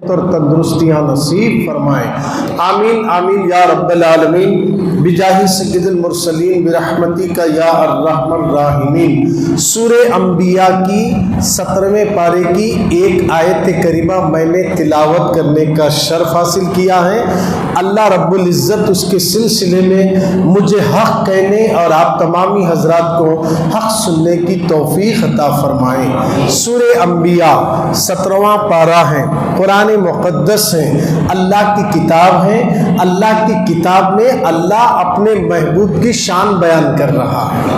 صحت اور تندرستیاں نصیب فرمائے. آمین آمین یا رب العالمین بجاہ سید المرسلین برحمتک یا ارحم الراحمین. سورہ انبیاء کی 17ویں پارے کی ایک آیت کریمہ میں نے تلاوت کرنے کا شرف حاصل کیا ہے. اللہ رب العزت اس کے سلسلے میں مجھے حق کہنے اور آپ تمامی حضرات کو حق سننے کی توفیق عطا فرمائے. سورہ انبیاء 17واں پارہ ہے، قرآن مقدس ہے، اللہ کی کتاب ہے. اللہ کی کتاب میں اللہ اپنے محبوب کی شان بیان کر رہا ہے،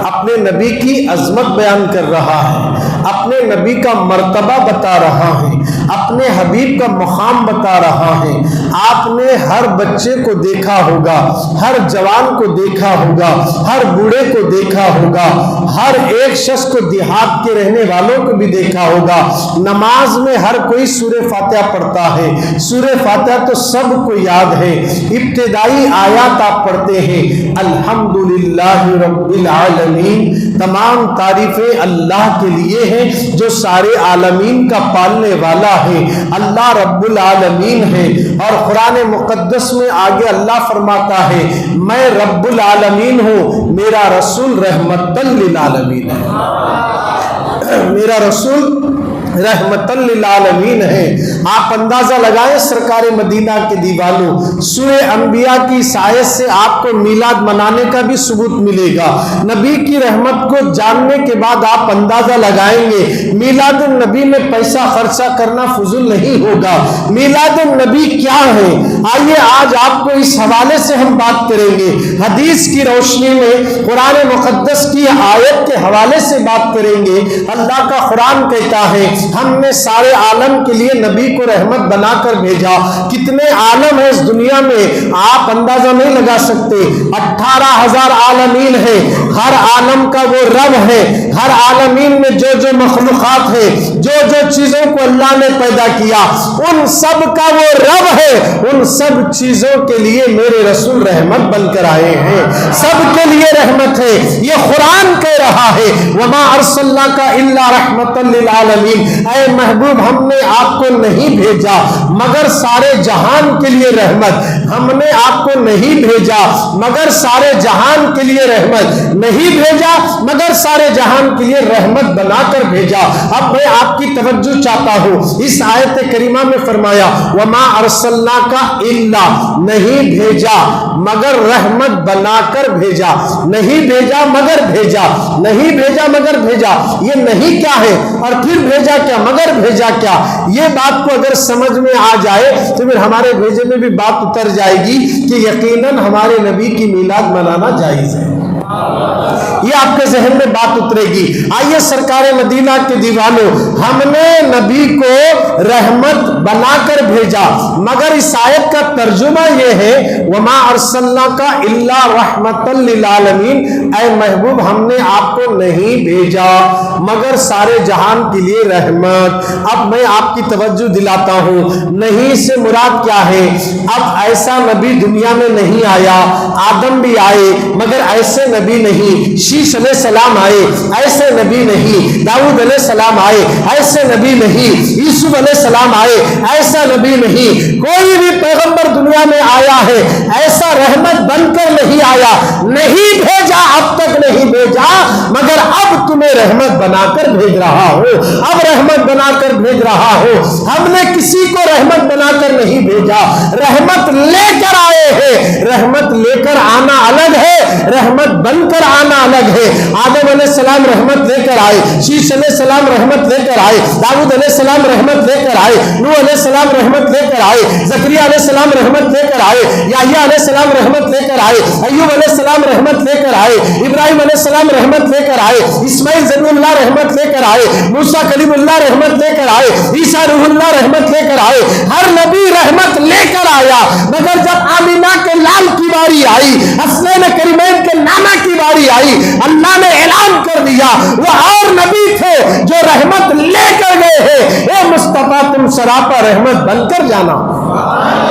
اپنے نبی کی عظمت بیان کر رہا ہے، اپنے نبی کا مرتبہ بتا رہا ہے، اپنے حبیب کا مقام بتا رہا ہے. آپ نے ہر بچے کو دیکھا ہوگا، ہر جوان کو دیکھا ہوگا، ہر بوڑھے کو دیکھا ہوگا، ہر ایک شخص کو دیہات کے رہنے والوں کو بھی دیکھا ہوگا. نماز میں ہر کوئی سورہ فاتحہ پڑھتا ہے. سورہ فاتحہ تو سب کو یاد ہے. ابتدائی آیات آپ پڑھتے ہیں الحمدللہ رب العالمین. تمام تعریفیں اللہ کے لیے ہیں جو سارے عالمین کا پالنے والا ہے. اللہ رب العالمین ہے. اور قرآن مقدس میں آگے اللہ فرماتا ہے میں رب العالمین ہوں، میرا رسول رحمت للعالمین ہے. میرا رسول رحمت للعالمین ہے. آپ اندازہ لگائیں سرکار مدینہ کے دیوانوں، سورہ انبیاء کی اس آیت سے آپ کو میلاد منانے کا بھی ثبوت ملے گا. نبی کی رحمت کو جاننے کے بعد آپ اندازہ لگائیں گے میلاد النبی میں پیسہ خرچہ کرنا فضول نہیں ہوگا. میلاد النبی کیا ہے؟ آئیے آج آپ کو اس حوالے سے ہم بات کریں گے. حدیث کی روشنی میں قرآن مقدس کی آیت کے حوالے سے بات کریں گے. اللہ کا قرآن کہتا ہے ہم نے سارے عالم کے لیے نبی کو رحمت بنا کر بھیجا. کتنے عالم ہیں اس دنیا میں آپ اندازہ نہیں لگا سکتے. 18,000 عالمین ہیں. ہر عالم کا وہ رب ہے. ہر عالمین میں جو جو مخلوقات ہے، جو جو چیزوں کو اللہ نے پیدا کیا، ان سب کا وہ رب ہے. ان سب چیزوں کے لیے میرے رسول رحمت بن کر آئے ہیں. سب کے لیے رحمت ہے. یہ قرآن کہہ رہا ہے وما ارسلناک الا رحمتا للعالمین. اے محبوب ہم نے آپ کو نہیں بھیجا مگر سارے جہان کے لیے رحمت. ہم نے آپ کو نہیں بھیجا مگر سارے جہان کے لیے رحمت. نہیں بھیجا مگر سارے جہان کے لیے رحمت بنا کر بھیجا. اب میں آپ کی توجہ چاہتا ہوں. اس آیت کریمہ میں فرمایا وما ارسلناک الا، نہیں بھیجا مگر رحمت بنا کر بھیجا. نہیں بھیجا مگر بھیجا. نہیں بھیجا مگر بھیجا. یہ نہیں کیا ہے اور پھر بھیجا کیا مگر بھیجا کیا؟ یہ بات کو اگر سمجھ میں آ جائے تو پھر ہمارے بھیجے میں بھی بات اتر جائے گی کہ یقیناً ہمارے نبی کی میلاد منانا جائز ہے. یہ آپ کے ذہن میں بات اترے گی. آئیے سرکار مدینہ کے دیوانوں، ہم نے نبی کو رحمت بنا کر بھیجا مگر اس آیت کا ترجمہ یہ ہے وما ارسلناک الا رحمتا للعالمین. اے محبوب ہم نے آپ کو نہیں بھیجا مگر سارے جہان کے لیے رحمت. اب میں آپ کی توجہ دلاتا ہوں نہیں سے مراد کیا ہے. اب ایسا نبی دنیا میں نہیں آیا. آدم بھی آئے مگر ایسے نبی نہیں. شیش علیہ السلام آئے ایسے نبی نہیں. داؤد علیہ السلام آئے ایسے نبی نہیں. یوسف علیہ السلام آئے ایسا نبی نہیں. کوئی بھی پیغمبر دنیا میں آیا ہے ایسا رحمت بن کر نہیں آیا. نہیں بھیجا، اب تک نہیں بھیجا مگر اب تمہیں رحمت بنا کر بھیج رہا ہو. اب رحمت بنا کر بھیج رہا ہو. ہم نے کسی کو رحمت بنا کر نہیں بھیجا، رحمت لے کر آئے ہیں. رحمت لے کر آنا الگ ہے، رحمت بن کر آنا الگ ہے. آدم علیہ السلام رحمت لے کر آئے، شیش علیہ السلام رحمت لے کر آئے، داؤد علیہ السلام رحمت لے کر آئے، نوح علیہ السلام رحمت لے کر آئے، زکریا علیہ السلام رحمت لے کر آئے، یحییٰ علیہ السلام رحمت لے کر آئے، ایوب علیہ السلام رحمت لے کر آئے، ابراہیم علیہ السلام رحمت لے کر آئے، اسماعیل ذبیح اللہ رحمت لے کر آئے، موسیٰ کلیم اللہ رحمت لے کر آئے، عیسیٰ روح اللہ رحمت لے کر آئے. ہر نبی رحمت لے کر آیا مگر جب آمینہ کے لال کی باری آئی، حسنین کریمین کے نانا کی باری آئی، اللہ نے اعلان کر دیا وہ اور نبی تھے جو رحمت لے کر گئے ہیں. اے مصطفیٰ تم سراپا رحمت بن کر جانا.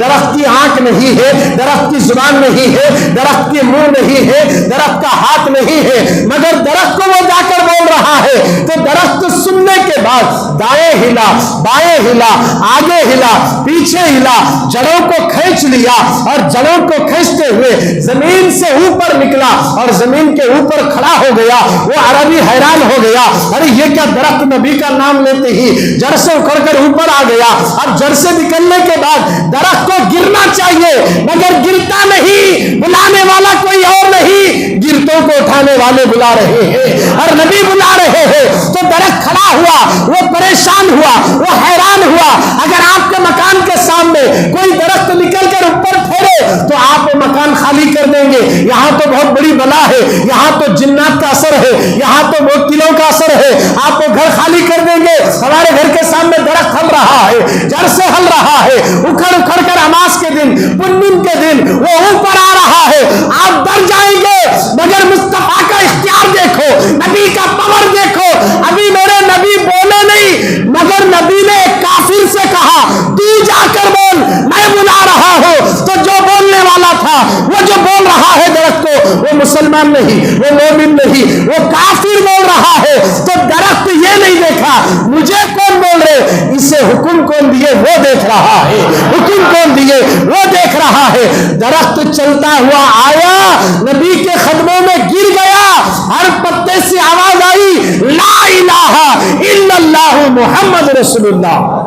درخت کی آنکھ نہیں ہے, درخت کی زبان نہیں ہے, درخت کی منہ نہیں ہے, درخت کا ہاتھ نہیں ہے, مگر درخت کو وہ جا کر بول رہا ہے. تو درخت سننے کے بعد دائیں ہلا, بائیں ہلا, آگے ہلا, پیچھے ہلا, جڑوں کو کھینچ لیا اور جڑوں کو کھینچتے ہوئے زمین سے اوپر نکلا اور زمین کے اوپر کھڑا ہو گیا. وہ عربی حیران ہو گیا, ارے یہ کیا درخت نبی کا نام لیتے ہی جڑ سے اکھڑ کر اوپر آ گیا. اب جڑ سے نکلنے کے بعد درخت کو گرنا چاہیے مگر گرتا نہیں, بلانے والا کوئی اور نہیں, گرتوں کو اٹھانے والے بلا رہے ہیں اور نبی بلا رہے ہیں. تو درخت کھڑا ہوا, وہ پریشان ہوا, وہ حیران ہوا. اگر آپ کے مکان کے سامنے کوئی درخت نکل کر اوپر پھیرے تو آپ وہ مکان خالی کر دیں گے. یہاں تو بہت بڑی بلا ہے, یہاں تو جنات کا اثر ہے, یہاں تو موکلوں کا اثر ہے, آپ وہ گھر خالی کر دیں گے. ہمارے گھر کے سامنے درخت ہل رہا ہے, جڑ سے ہل رہا ہے, اکھڑ اکھڑ کر اماس کے دن, پنن کے دن وہ اوپر آ رہا ہے, آپ ڈر جائیں گے. مگر مصطفیٰ کا اختیار دیکھو, نبی کا پاور دیکھو. ابھی میرے نبی بولے نہیں مگر نبی نے کافر سے کہا تو جا کر بول, میں بلا رہا ہوں. تو جو بولنے والا تھا, وہ جو بول رہا ہے درخت کو, وہ مسلمان نہیں, وہ مومن نہیں, وہ کافر بول رہا ہے. تو درخت یہ نہیں دیکھا مجھے کون بول رہے, اسے حکم کون دیے وہ دیکھ رہا ہے, حکم کون دیے وہ دیکھ رہا ہے. درخت چلتا ہوا آیا, نبی کے قدموں میں گر گیا. ہر پتے سے آواز آئی, لا الہ الا اللہ محمد رسول اللہ.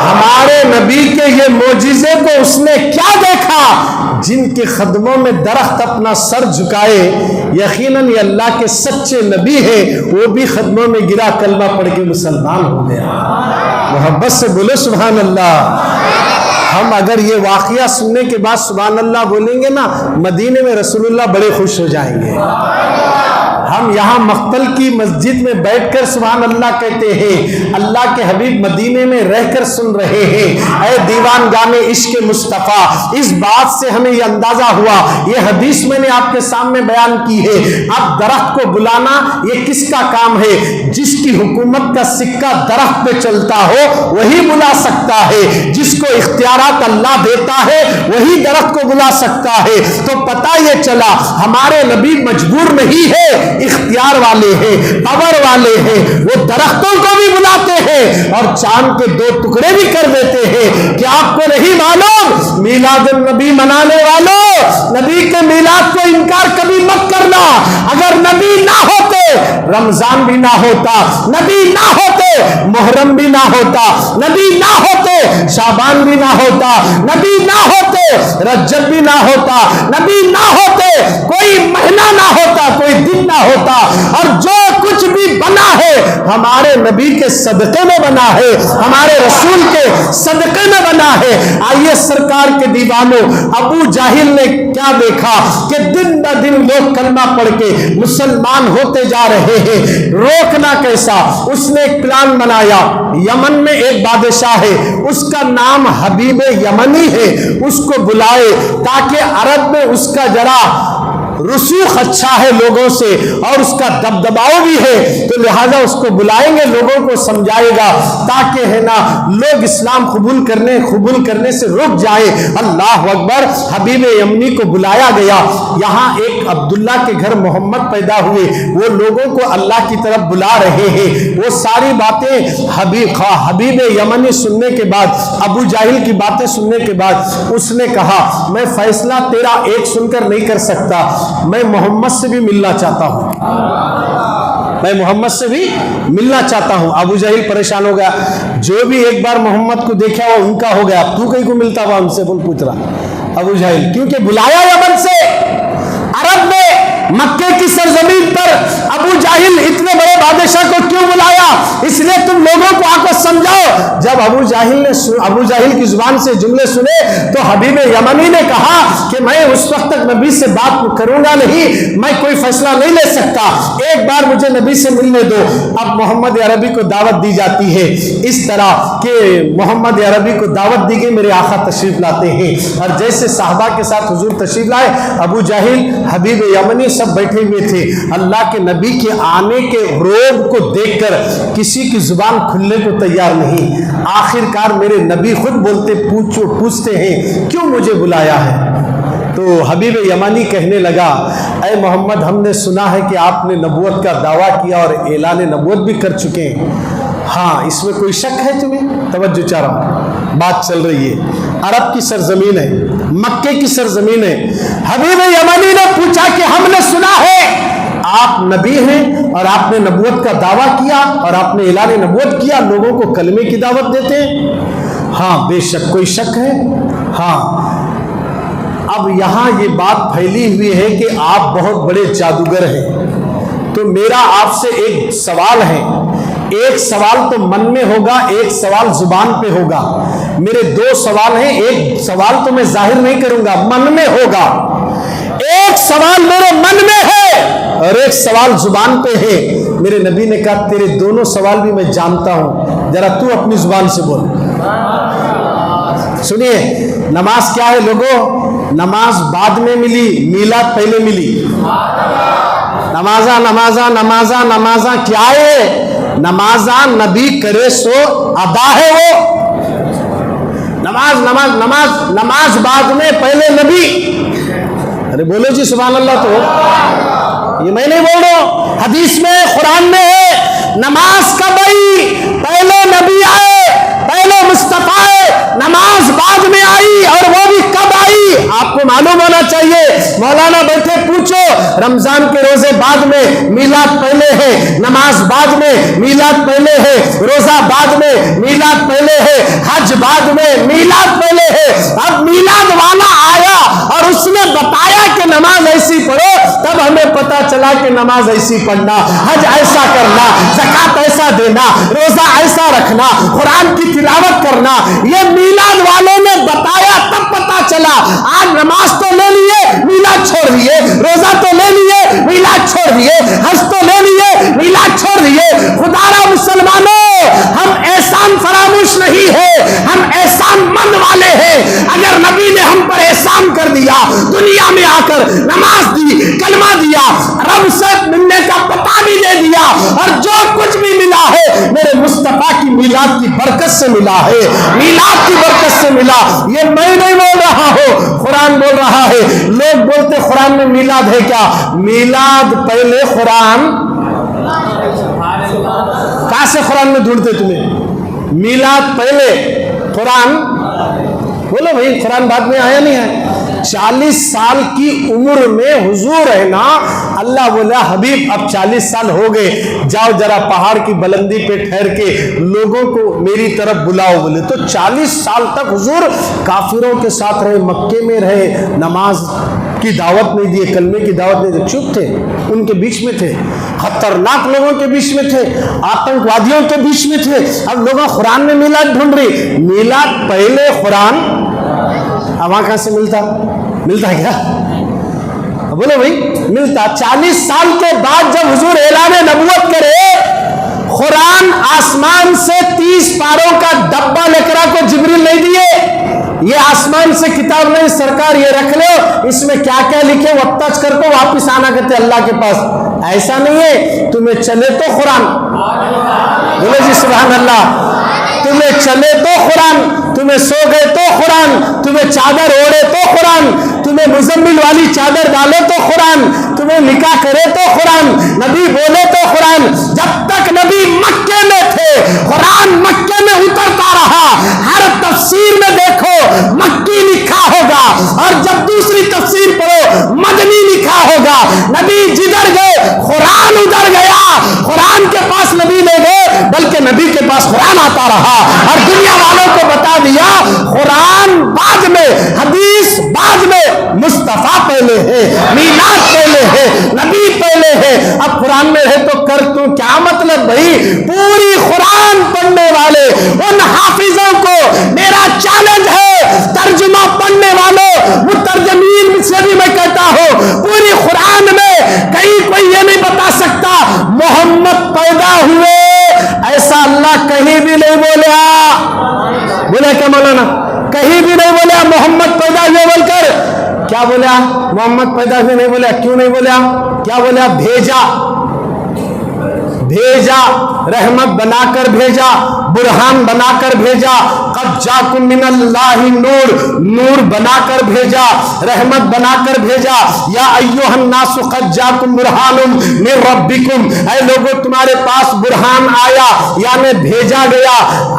ہمارے نبی کے یہ معجزے کو اس نے کیا دیکھا, جن کے قدموں میں درخت اپنا سر جھکائے, یقیناً یہ اللہ کے سچے نبی ہے. وہ بھی قدموں میں گرا, کلمہ پڑھ کے مسلمان ہو گیا. محبت سے بولو سبحان اللہ. ہم اگر یہ واقعہ سننے کے بعد سبحان اللہ بولیں گے نا, مدینے میں رسول اللہ بڑے خوش ہو جائیں گے. ہم یہاں مقتل کی مسجد میں بیٹھ کر سبحان اللہ کہتے ہیں, اللہ کے حبیب مدینے میں رہ کر سن رہے ہیں. اے دیوان گانے عشق مصطفیٰ, اس بات سے ہمیں یہ اندازہ ہوا, یہ حدیث میں نے آپ کے سامنے بیان کی ہے. اب درخت کو بلانا یہ کس کا کام ہے؟ جس کی حکومت کا سکہ درخت پہ چلتا ہو وہی بلا سکتا ہے. جس کو اختیارات اللہ دیتا ہے وہی درخت کو بلا سکتا ہے. تو پتہ یہ چلا ہمارے نبی مجبور نہیں ہے, اختیار والے ہیں, پاور والے ہیں. وہ درختوں کو بھی بلاتے ہیں اور چاند کے 2 ٹکڑے بھی کر دیتے ہیں. کہ آپ کو نہیں معلوم, میلاد النبی منانے والوں, نبی کے میلاد کو انکار کبھی مت کرنا. اگر نبی نہ ہوتے رمضان بھی نہ ہوتا, نبی نہ ہوتے محرم بھی نہ ہوتا, نبی نہ ہوتے شعبان بھی نہ ہوتا, نبی نہ ہوتے رجب بھی نہ ہوتا, نبی نہ ہوتے کوئی مہینہ نہ ہوتا, کوئی دن نہ ہوتا. اور جو کچھ بھی بنا ہے ہمارے نبی کے صدقے میں بنا ہے, ہمارے رسول کے صدقے میں بنا ہے. آئیے سرکار کے دیوانوں, ابو جاہل نے کیا دیکھا کہ دن بہ دن لوگ کلمہ پڑھ کے مسلمان ہوتے جا رہے ہیں, روکنا کیسا؟ اس نے ایک پلان بنایا. یمن میں ایک بادشاہ ہے, اس کا نام حبیب یمنی ہے, اس کو بلائے تاکہ عرب میں اس کا ذرا رسوخ اچھا ہے لوگوں سے اور اس کا دبدباؤ بھی ہے, تو لہذا اس کو بلائیں گے, لوگوں کو سمجھائے گا تاکہ ہے نا لوگ اسلام قبول کرنے سے رک جائے. اللہ اکبر. حبیب یمنی کو بلایا گیا. یہاں ایک عبداللہ کے گھر محمد پیدا ہوئے, وہ لوگوں کو اللہ کی طرف بلا رہے ہیں. وہ ساری باتیں حبیب یمنی سننے کے بعد, ابو جاہل کی باتیں سننے کے بعد اس نے کہا میں فیصلہ تیرا ایک سن کر نہیں کر سکتا, میں محمد سے بھی ملنا چاہتا ہوں, میں محمد سے بھی ملنا چاہتا ہوں. ابو جہل پریشان ہو گیا, جو بھی ایک بار محمد کو دیکھا وہ ان کا ہو گیا, تو کہیں کو ملتا ہوا ان سے پوچھ رہا ابو جہل, کیونکہ بلایا یمن سے. عرب میں مکے کی سرزمین پر ابو جاہل اتنے بڑے بادشاہ کو کیوں بلایا؟ اس لیے تم لوگوں کو آ کر سمجھاؤ. جب ابو جاہل کی زبان سے جملے سنے تو حبیب یمنی نے کہا کہ میں اس وقت تک نبی سے بات کروں گا نہیں, میں کوئی فیصلہ نہیں لے سکتا. ایک بار مجھے نبی سے ملنے دو. اب محمد عربی کو دعوت دی جاتی ہے اس طرح کہ محمد عربی کو دعوت دی گئی, میرے آقا تشریف لاتے ہیں, اور جیسے صحابہ کے ساتھ حضور تشریف لائے, ابو جہل, حبیب یمنی سب بیٹھے ہوئے تھے. اللہ کے نبی کے آنے کے روب کو دیکھ کر کسی کی زبان کھلنے کو تیار نہیں. آخر کار میرے نبی خود بولتے پوچھتے ہیں کیوں مجھے بلایا ہے؟ تو حبیب یمانی کہنے لگا, اے محمد, ہم نے سنا ہے کہ آپ نے نبوت کا دعویٰ کیا اور اعلان نبوت بھی کر چکے ہیں. ہاں, اس میں کوئی شک ہے تمہیں؟ توجہ چاہ رہا ہوں, بات چل رہی ہے. عرب کی سرزمین ہے, مکے کی سرزمین ہے. حبیب یمانی نے پوچھا کہ ہم نے سنا ہے آپ نبی ہیں اور آپ نے نبوت کا دعویٰ کیا اور آپ نے اعلان نبوت کیا, لوگوں کو کلمے کی دعوت دیتے ہیں. ہاں بے شک, کوئی شک ہے؟ ہاں. اب یہاں یہ بات پھیلی ہوئی ہے کہ آپ بہت بڑے جادوگر ہیں, تو میرا آپ سے ایک سوال ہے. ایک سوال تو من میں ہوگا, ایک سوال زبان پہ ہوگا. میرے دو سوال ہیں, ایک سوال تو میں ظاہر نہیں کروں گا, من میں ہوگا. ایک سوال میرے من میں ہے اور ایک سوال زبان پہ ہے. میرے نبی نے کہا تیرے دونوں سوال بھی میں جانتا ہوں, ذرا تو اپنی زبان سے بول. سنیے, نماز کیا ہے لوگوں؟ نماز بعد میں ملی, میلاد پہلے ملی. نمازاں نمازاں نمازاں نمازاں کیا ہے؟ نمازاں نبی کرے سو ادا ہے. وہ نماز نماز نماز نماز بعد میں, پہلے نبی. ارے بولو جی سبحان اللہ. تو یہ میں نہیں بول رہا ہوں, حدیث میں, قرآن میں ہے. نماز کب آئی؟ پہلے نبی آئے, پہلے مصطفیٰ آئے, نماز بعد میں آئی. اور وہ بھی کب آئی آپ کو معلوم ہونا چاہیے. مولانا بیٹھے پوچھو, رمضان کے روزے بعد میں, میلاد پہلے ہے. نماز بعد میں, میلاد پہلے ہے. روزہ بعد میں, میلاد پہلے ہے. حج بعد میں, میلاد پہلے ہے. اب میلاد والا آیا اور اس نے بتایا کہ نماز ایسی پڑھو, تب ہمیں پتا چلا کہ نماز ایسی پڑھنا, حج ایسا کرنا, زکات ایسا دینا, روزہ ایسا رکھنا, قرآن کی تلاوت کرنا, یہ میلاد والوں نے بتایا تب پتا چلا. آج نماز تو لے لیے, میلاد چھوڑ دیے, روزہ تو لے لیے, میلاد چھوڑ دیے, حج تو لے لیے, میلاد چھوڑ دیے. خدا را مسلمانوں, ہم احسان فراموش نہیں ہے, ہم احسان مند والے ہیں. اگر نبی نے ہم پر احسان کر دیا, دنیا میں آ کر نماز دی, کلمہ دیا, رب سے ملنے کا پتہ بھی دے دیا, اور جو کچھ بھی ملا ہے میرے مصطفیٰ کی میلاد کی برکت سے ملا ہے, میلاد کی برکت سے ملا. یہ میں نہیں بول رہا ہوں, قرآن بول رہا ہے. لوگ بولتے قرآن میں میلاد ہے کیا؟ میلاد پہلے, قرآن کہاں سے قرآن میں ڈھونڈتے تمہیں؟ میلاد پہلے, قرآن بولو بھائی, قرآن بعد میں آیا نہیں ہے. 40 سال کی عمر میں حضور ہے نا, اللہ بولا حبیب اب 40 سال ہو گئے, جاؤ ذرا پہاڑ کی بلندی پہ ٹھہر کے لوگوں کو میری طرف بلاؤ. بولے تو 40 سال تک حضور کافروں کے ساتھ رہے, مکے میں رہے, نماز کی دعوت نہیں دیے, کلمے کی دعوت نہیں دی, چپ تھے, ان کے بیچ میں تھے, خطرناک لوگوں کے بیچ میں تھے, آتنکوادیوں کے بیچ میں تھے. اب لوگوں قرآن میں میلاد ڈھونڈ رہی. میلاد پہلے, قرآن وہاں کہاں سے ملتا ہے کیا؟ بولو بھائی, ملتا. 40 سال کے بعد جب حضور اعلان نبوت کرے, قرآن آسمان سے 30 پاروں کا ڈبہ لکرا کو جبریل نہیں دیے, یہ آسمان سے کتاب نہیں, سرکار یہ رکھ لو, اس میں کیا کیا لکھے وہ ٹچ کر کو واپس آنا کرتے اللہ کے پاس. ایسا نہیں ہے, تمہیں چلے تو قرآن, بولو جی سبحان اللہ, تمہیں چلے تو قرآن, تمہیں سو گئے تو قرآن, تمہیں چادر اوڑے تو قرآن, تمہیں مزمل والی چادر ڈالے تو قرآن, تمہیں نکاح کرے تو قرآن, نبی بولے تو قرآن. جب تک نبی مکے میں تھے قرآن مکے میں اترتا رہا. ہر تفسیر میں دیکھو مکی لکھا ہوگا, اور جب دوسری تفسیر پڑھو مدنی لکھا ہوگا. نبی جدھر گئے قرآن ادھر گیا, قرآن کے پاس نبی لے گئے, بلکہ نبی کے پاس قرآن آتا رہا, اور دنیا والوں کو بتا دیا قرآن بعد میں, حدیث بعد میں, مصطفیٰ پہلے ہے, میلاد پہلے ہے, نبی پہلے ہے. اب قرآن میں ہے تو کر تو کیا مطلب بھائی؟ پوری قرآن پڑھنے والے ان حافظوں کو میرا چیلنج ہے, ترجمہ پڑھنے والوں, مترجمین سے بھی میں کہتا ہوں, پوری قرآن میں کہیں کوئی یہ نہیں بتا سکتا بولے کیا مولانا؟ کہیں بھی نہیں بولے محمد پیدا ہوئے بول کر. کیا بولیا؟ محمد پیدا ہوئے نہیں بولیا. کیوں نہیں بولیا؟ کیا بولیا؟ بھیجا. بھیجا، رحمت بنا کر بھیجا، برہان بنا کر بھیجا. قد جاکم من اللہ نور، نور بنا کر بھیجا، رحمت بنا کر بھیجا. یا ایھا الناس قد جاکم برہان من ربکم، اے لوگوں تمہارے پاس برہان آیا، یعنی بھیجا گیا.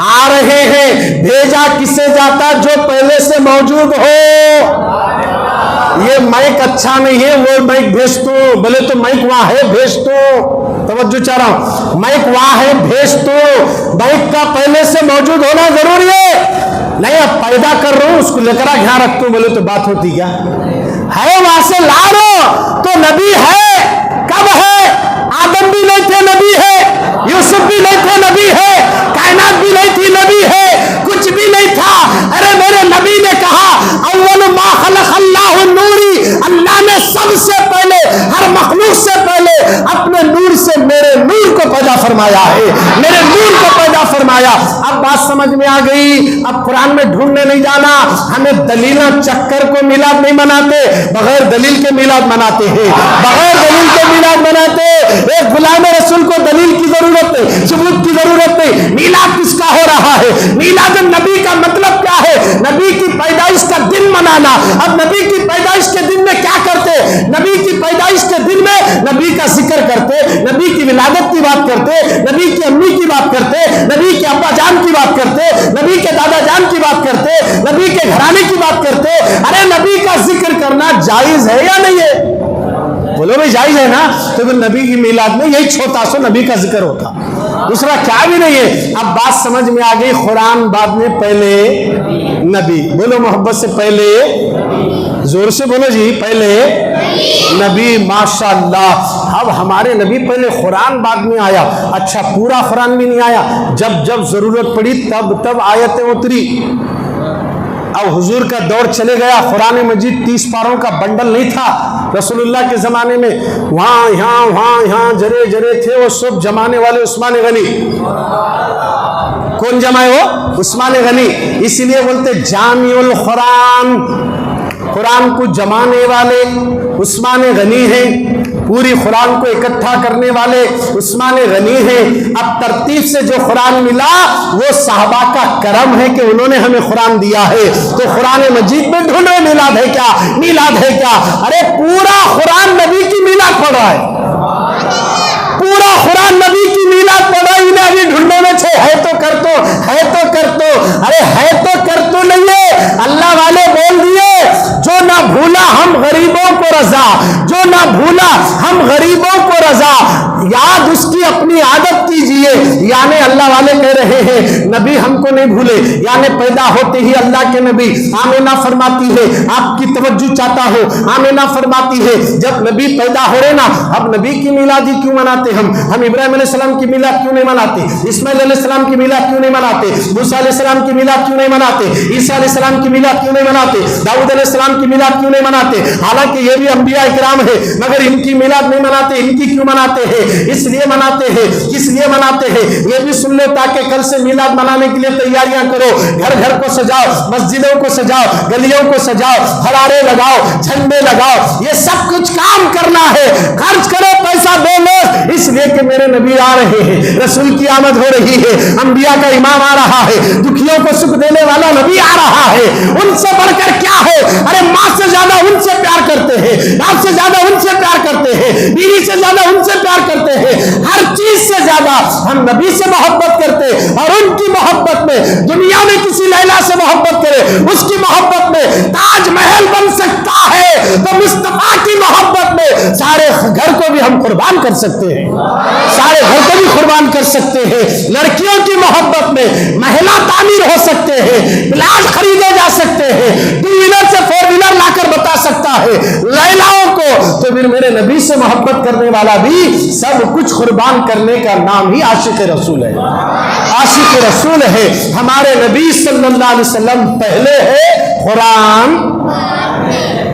آ رہے ہیں. بھیجا کسے جاتا؟ جو پہلے سے موجود ہو. یہ مائک اچھا نہیں ہے، وہ مائک بھیج تو. بولے تو مائک وہاں ہے، بھیج تو. توجہ چاہ رہا ہوں، مائک وہاں ہے، بھیج تو. مائک کا پہلے سے موجود ہونا ضروری ہے. نہیں اب پیدا کر رہا ہوں، اس کو لے کر یہاں رکھتا ہوں، بولے تو بات ہوتی کیا ہے؟ وہاں سے لا رہا تو نبی ہے. کب ہے؟ آدم بھی نہیں تھے، نبی ہے. یوسف بھی نہیں تھے، نبی ہے. کائنات بھی نہیں تھی، نبی ہے. کچھ بھی نہیں تھا. ارے میرے نبی نے کہا اول ما خلق اللہ نوری، اللہ نے سب سے پہلے، ہر مخلوق سے پہلے اپنے نور سے میرے نور کو پیدا فرمایا ہے، میرے نور کو پیدا فرمایا. اب بات سمجھ میں آ گئی. اب قرآن میں ڈھونڈنے نہیں جانا. ہمیں دلیلہ چکر کو میلاد نہیں مناتے، بغیر دلیل کے میلاد مناتے ہیں، بغیر دلیل کے میلاد مناتے. ایک غلام رسول کو دلیل کی ضرورت نہیں، ثبوت کی ضرورت نہیں. میلاد کس کا ہو رہا ہے؟ میلاد النبی کا مطلب کیا ہے؟ نبی کی پیدائش کا دن منانا. اب نبی کی پیدائش کے دن میں کیا کرتے؟ نبی کی پیدائش کے دن میں نبی کا ذکر کرتے، نبی کی ولادت کی بات کرتے، نبی کی امی کی بات کرتے، نبی کے ابا جان کی بات کرتے، نبی کے دادا جان کی بات کرتے، نبی کے گھرانے کی بات کرتے. ارے نبی کا ذکر کرنا جائز ہے یا نہیں ہے؟ بولو بھائی جائز ہے نا. تو پھر نبی کی میلاد میں یہی چھوٹا سو نبی کا ذکر ہوتا، دوسرا کیا بھی نہیں ہے. اب بات سمجھ میں آ گئی. قرآن بعد میں، پہلے نبی. بولو محبت سے، پہلے، زور سے بولو جی، پہلے نبی. ماشاءاللہ. اب ہمارے نبی پہلے، قرآن بعد میں آیا. اچھا پورا قرآن بھی نہیں آیا، جب جب ضرورت پڑی تب آیتیں اتری. اب حضور کا دور چلے گیا. قرآن مجید 30 پاروں کا بنڈل نہیں تھا رسول اللہ کے زمانے میں. وہاں یہاں جرے جرے تھے. وہ سب جمانے والے عثمان غنی. کون جمائے؟ وہ عثمان غنی. اسی لیے بولتے جامع القرآن. قرآن کو جمانے والے عثمان غنی ہیں، پوری قرآن کو اکٹھا کرنے والے عثمان غنی ہیں. اب ترتیب سے جو قرآن ملا وہ صحابہ کا کرم ہے کہ انہوں نے ہمیں قرآن دیا ہے. تو قرآن مجید میں ڈھونڈے میلاد ہے کیا؟ میلاد ہے کیا؟ ارے پورا قرآن نبی کی میلاد پڑھ رہا ہے، پورا قرآن نبی کی میلاد پڑھ رہا ہے. انہیں ابھی ڈھونڈنے میں چھے ہے تو کر تو، ہے تو کر تو. ارے ہے تو کر تو نہیں ہے. اللہ والے بول دیے جو نہ بھولا ہم غریبوں کو رضا، جو نہ بھولا ہم غریبوں کو رضا، یاد اس کی اپنی عادت کیجئے. یعنی اللہ والے کہہ رہے ہیں نبی ہم کو نہیں بھولے. یعنی پیدا ہوتے ہی اللہ کے نبی، آمینہ فرماتی ہے، آپ کی توجہ چاہتا ہو، آمینہ فرماتی ہے جب نبی پیدا ہو رہے نا. اب نبی کی میلادی کیوں مناتے ہم ابراہیم علیہ السلام کی میلاد کیوں نہیں مناتے؟ اسماعیل علیہ السلام کی میلاد کیوں نہیں مناتے؟ موسیٰ علیہ السلام کی میلاد کیوں نہیں مناتے؟ عیسیٰ علیہ السلام کی میلاد کیوں نہیں مناتے؟ داؤد علیہ السلام کی میلاد کیوں نہیں مناتے؟ حالانکہ یہ بھی انبیاء اکرام ہے، مگر ان کی میلاد نہیں مناتے. ان کی کیوں مناتے ہیں؟ اس لیے مناتے ہیں. کس لیے مناتے ہیں یہ بھی سن لو، تاکہ کل سے میلاد منانے کے لیے تیاریاں کرو. گھر گھر کو سجاؤ، مسجدوں کو سجاؤ، گلیوں کو سجاؤ، ہرارے لگاؤ، جھنڈے لگاؤ. یہ سب کچھ کام کرنا ہے. خرچ کرو، پیسہ دو لو، اس لیے کہ میرے نبی آ رہے ہیں، رسول کی آمد ہو رہی ہے، انبیاء کا امام آ رہا ہے، دکھیوں کو سکھ دینے والا نبی آ رہا ہے. ان سے بڑھ کر کیا ہے؟ ارے ماں سے زیادہ ان سے پیار کرتے ہیں، باپ سے زیادہ ان سے پیار کرتے ہیں، بیوی سے زیادہ ان سے پیار کرتے ہیں. ہر چیز سے زیادہ ہم نبی سے محبت کرتے. اور ان کی محبت میں دنیا میں کسی لیلا سے محبت کرے، اس کی محبت میں تاج محل بن سکتا ہے، تو مصطفیٰ کی محبت میں سارے گھر کو بھی ہم قربان کر سکتے ہیں، سارے گھر کو بھی قربان کر سکتے ہیں. لڑکیوں کی محبت میں محلہ تعمیر ہو سکتے ہیں، پلاٹ خریدے جا سکتے ہیں، 2 ویلر سے 4 ویلر لا کر بتا سکتا ہے لیلاؤں کو. تو پھر میرے نبی سے محبت کرنے والا بھی سب کچھ قربان کرنے کا نام ہی عاشق رسول ہے، عاشق رسول ہے. ہمارے نبی صلی اللہ علیہ وسلم پہلے ہے قرآن.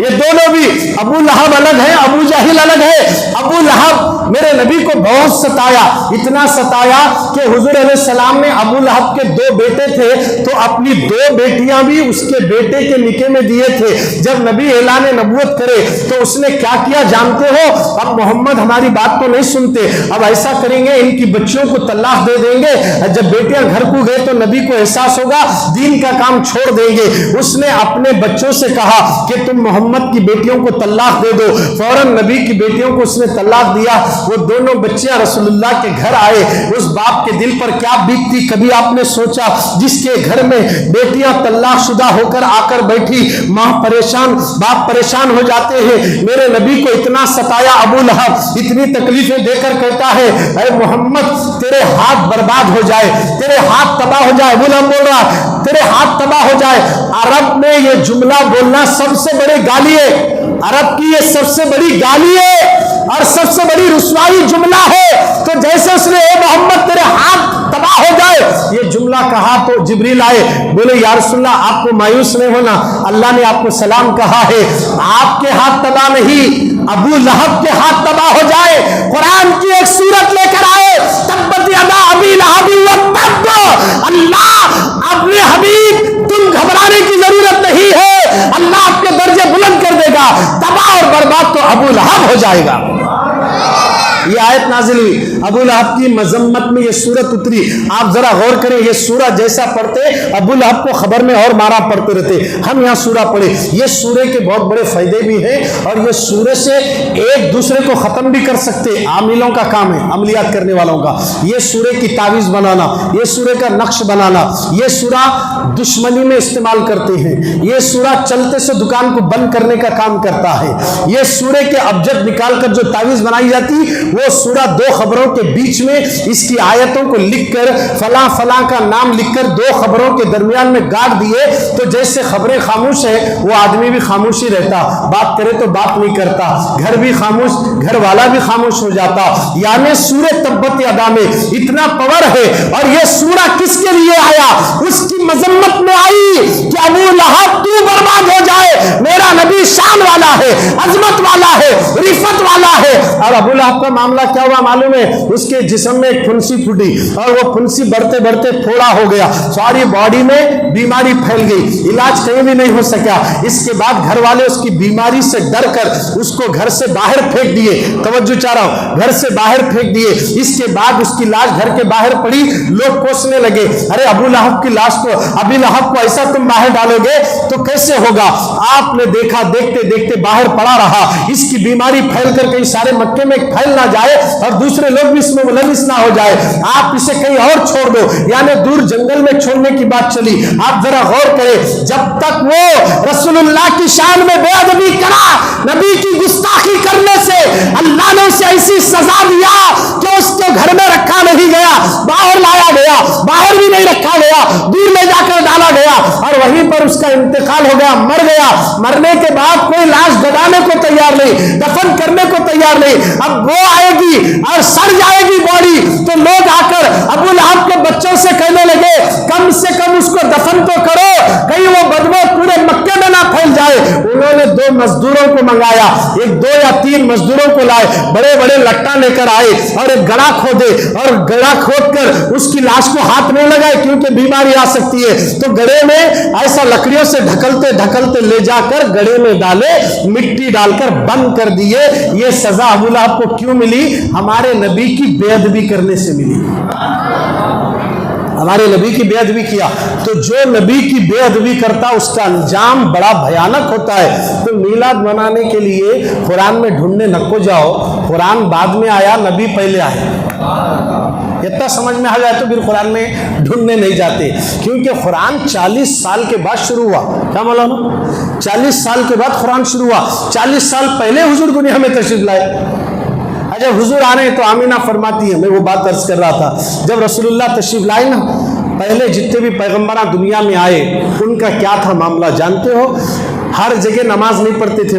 یہ دونوں بھی، ابو لہب الگ ہے، ابو جہل الگ ہے۔ ابو لہب میرے نبی کو بہت ستایا، اتنا ستایا کہ حضور علیہ السلام نے ابو لہب کے 2 بیٹے تھے تو اپنی 2 بیٹیاں بھی اس کے بیٹے کے نکاح میں دیے تھے۔ جب نبی اعلان نبوت کرے تو اس نے کیا کیا جانتے ہو؟ اب محمد ہماری بات تو نہیں سنتے، اب ایسا کریں گے ان کی بچیوں کو طلاق دے دیں گے، جب بیٹیاں گھر کو گئے تو نبی کو احساس ہوگا، دین کا کام چھوڑ دیں گے۔ اس نے اپنے بچوں سے کہا کہ تم محمد کی بیٹیوں کو طلاق دے دو۔ فوراً نبی کی بیٹیوں کو اس نے طلاق دیا۔ وہ دونوں بچیاں رسول اللہ کے گھر آئے۔ اس باپ کے دل پر کیا بیتتی، کبھی آپ نے سوچا؟ جس کے گھر میں بیٹیاں طلاق شدہ ہو کر آ کر بیٹھی، ماں پریشان، باپ پریشان ہو جاتے ہیں۔ میرے نبی کو اتنا ستایا ابو لہب، اتنی تکلیفیں دے کر کہتا ہے اے محمد تیرے ہاتھ برباد ہو جائے، تیرے ہاتھ تباہ ہو جائے۔ ابو لہب بول رہا تیرے ہاتھ تباہ ہو جائے۔ عرب میں یہ جملہ بولنا سب سے بڑی گالی ہے، عرب کی یہ سب سے بڑی گالی ہے اور سب سے بڑی رسوائی جملہ ہے۔ تو جیسے اس نے اے محمد تیرے ہاتھ تباہ ہو جائے یہ جملہ کہا تو جبریل آئے، بولے یا رسول اللہ آپ کو مایوس نہیں ہونا، اللہ نے آپ کو سلام کہا ہے، آپ کے ہاتھ تباہ نہیں، ابو لہب کے ہاتھ تباہ ہو جائے۔ قرآن کی ایک سورت لے کر آئے، تبت یدا ابی لہب وتب، اللہ اپنے حبیب تم گھبرانے کی ضرورت نہیں ہے، اللہ آپ کے درجے بلند کر دے گا، تباہ اور برباد تو ابو لہب ہو جائے گا۔ یہ آیت نازل ہوئی، ابو لہب کی مذمت میں یہ سورت اتری۔ آپ ذرا غور کریں، یہ سورہ جیسا پڑھتے ابو لہب کو خبر میں اور مارا پڑھتے رہتے، ہم یہاں سورہ پڑھے۔ یہ سورے کے بہت بڑے فائدے بھی ہیں اور یہ سورے سے ایک دوسرے کو ختم بھی کر سکتے، عاملوں کا کام ہے، عملیات کرنے والوں کا۔ یہ سورے کی تعویذ بنانا، یہ سورے کا نقش بنانا، یہ سورہ دشمنی میں استعمال کرتے ہیں، یہ سورہ چلتے سے دکان کو بند کرنے کا کام کرتا ہے۔ یہ سورے کے ابجد نکال کر جو تعویذ بنائی جاتی وہ سورہ 2 خبروں کے بیچ میں اس کی آیتوں کو لکھ کر فلاں فلاں کا نام لکھ کر 2 خبروں کے درمیان میں گاڑ دیے تو جیسے خبریں خاموش ہے وہ آدمی بھی خاموش ہی رہتا، بات کرے تو بات نہیں کرتا، گھر بھی خاموش، گھر والا بھی خاموش ہو جاتا۔ یعنی سورہ تبت یدا میں اتنا پاور ہے۔ اور یہ سورہ کس کے لیے آیا؟ اس کی مذمت میں آئی کہ ابو لہب تو برباد ہو جائے، میرا نبی شان والا ہے، عظمت والا ہے، رفت والا ہے۔ اور ابو لہب کا معاملہ کیا ہوا معلوم ہے؟ اس کے جسم میں ایک پھنسی پھوٹی اور وہ پھنسی بڑھتے بڑھتے پھوڑا ہو گیا، ساری باڈی میں بیماری پھیل گئی، علاج کہیں بھی نہیں ہو سکا۔ اس کے بعد گھر والے اس کی بیماری سے ڈر کر اس کو گھر سے باہر پھینک دیے، توجہ چاہ رہا ہوں، گھر سے باہر پھینک دیے۔ اس کے بعد اس کی لاش گھر کے باہر پڑی، لوگ کوسنے لگے، ارے ابو لہب کی لاش کو، ابی لہب کو ایسا تم باہر ڈالو گے تو کیسے ہوگا؟ آپ نے دیکھا، دیکھتے دیکھتے باہر پڑا رہا، اس کی بیماری پھیل کر کہیں سارے مکے میں پھیل نہ جائے اور دوسرے لوگ بھی اس میں ملوث نہ ہو جائے، آپ اسے کہیں اور چھوڑ دو، یعنی دور جنگل میں چھوڑنے کی بات چلی۔ آپ ذرا غور کریں، جب تک وہ رسول اللہ کی شان میں بے ادبی کرا، نبی کی گستاخی کرنے سے اللہ نے اسے ایسی سزا دیا کہ اس کو گھر میں رکھا نہیں گیا، باہر لایا گیا، باہر بھی نہیں رکھا گیا، دور لے جا کر ڈالا گیا اور وہیں پر اس کا انتقال ہو گیا، مر گیا۔ مرنے کے بعد کوئی لاش گدانے کو تیار نہیں، دفن کرنے کو تیار نہیں۔ اب وہ آئے گی اور سڑ جائے گی باڈی تو لوگ آ کر ابو لہب کے بچوں سے کہنے لگے کم سے کم اس کو دفن تو کرو، کہیں وہ بدبو پورے مکے میں نہ پھیل جائے۔ انہوں نے 2 مزدوروں کو منگایا، ایک 2 یا 3 مزدوروں کو لائے، بڑے بڑے لٹا لے کر آئے اور ایک گڑھا کھودے اور گڑھا کھود کر اس کی لاش کو ہاتھ نہیں لگائے کیونکہ بیماری آ سکتی ہے، تو گڑھے میں ایسا لکڑیوں سے ڈھکلتے ڈھکلتے لے جا کر گڑھے میں ڈالے، مٹی ڈال کر بند کر دیے۔ یہ سزا ابو لہب کو کیوں ملی؟ ہمارے نبی کی بے ادبی کرنے سے ملی، ہمارے نبی کی بے ادبی کیا۔ تو جو نبی کی بے ادبی کرتا اس کا انجام بڑا بھیانک ہوتا ہے۔ تو میلاد منانے کے لیے قرآن میں ڈھونڈنے نہ کو جاؤ، قرآن بعد میں آیا، نبی پہلے آئے۔ اتنا سمجھ میں آ جائے تو پھر قرآن میں ڈھونڈنے نہیں جاتے، کیونکہ قرآن 40 سال کے بعد شروع ہوا۔ کیا مولانا؟ 40 سال کے بعد قرآن شروع ہوا، 40 سال پہلے حضور دنیا میں تشریف لائے۔ جب حضور آ رہے ہیں تو آمینہ فرماتی ہے، میں وہ بات عرض کر رہا تھا، جب رسول اللہ تشریف لائے نا، پہلے جتنے بھی پیغمبران دنیا میں آئے ان کا کیا تھا معاملہ جانتے ہو؟ ہر جگہ نماز نہیں پڑھتے تھے،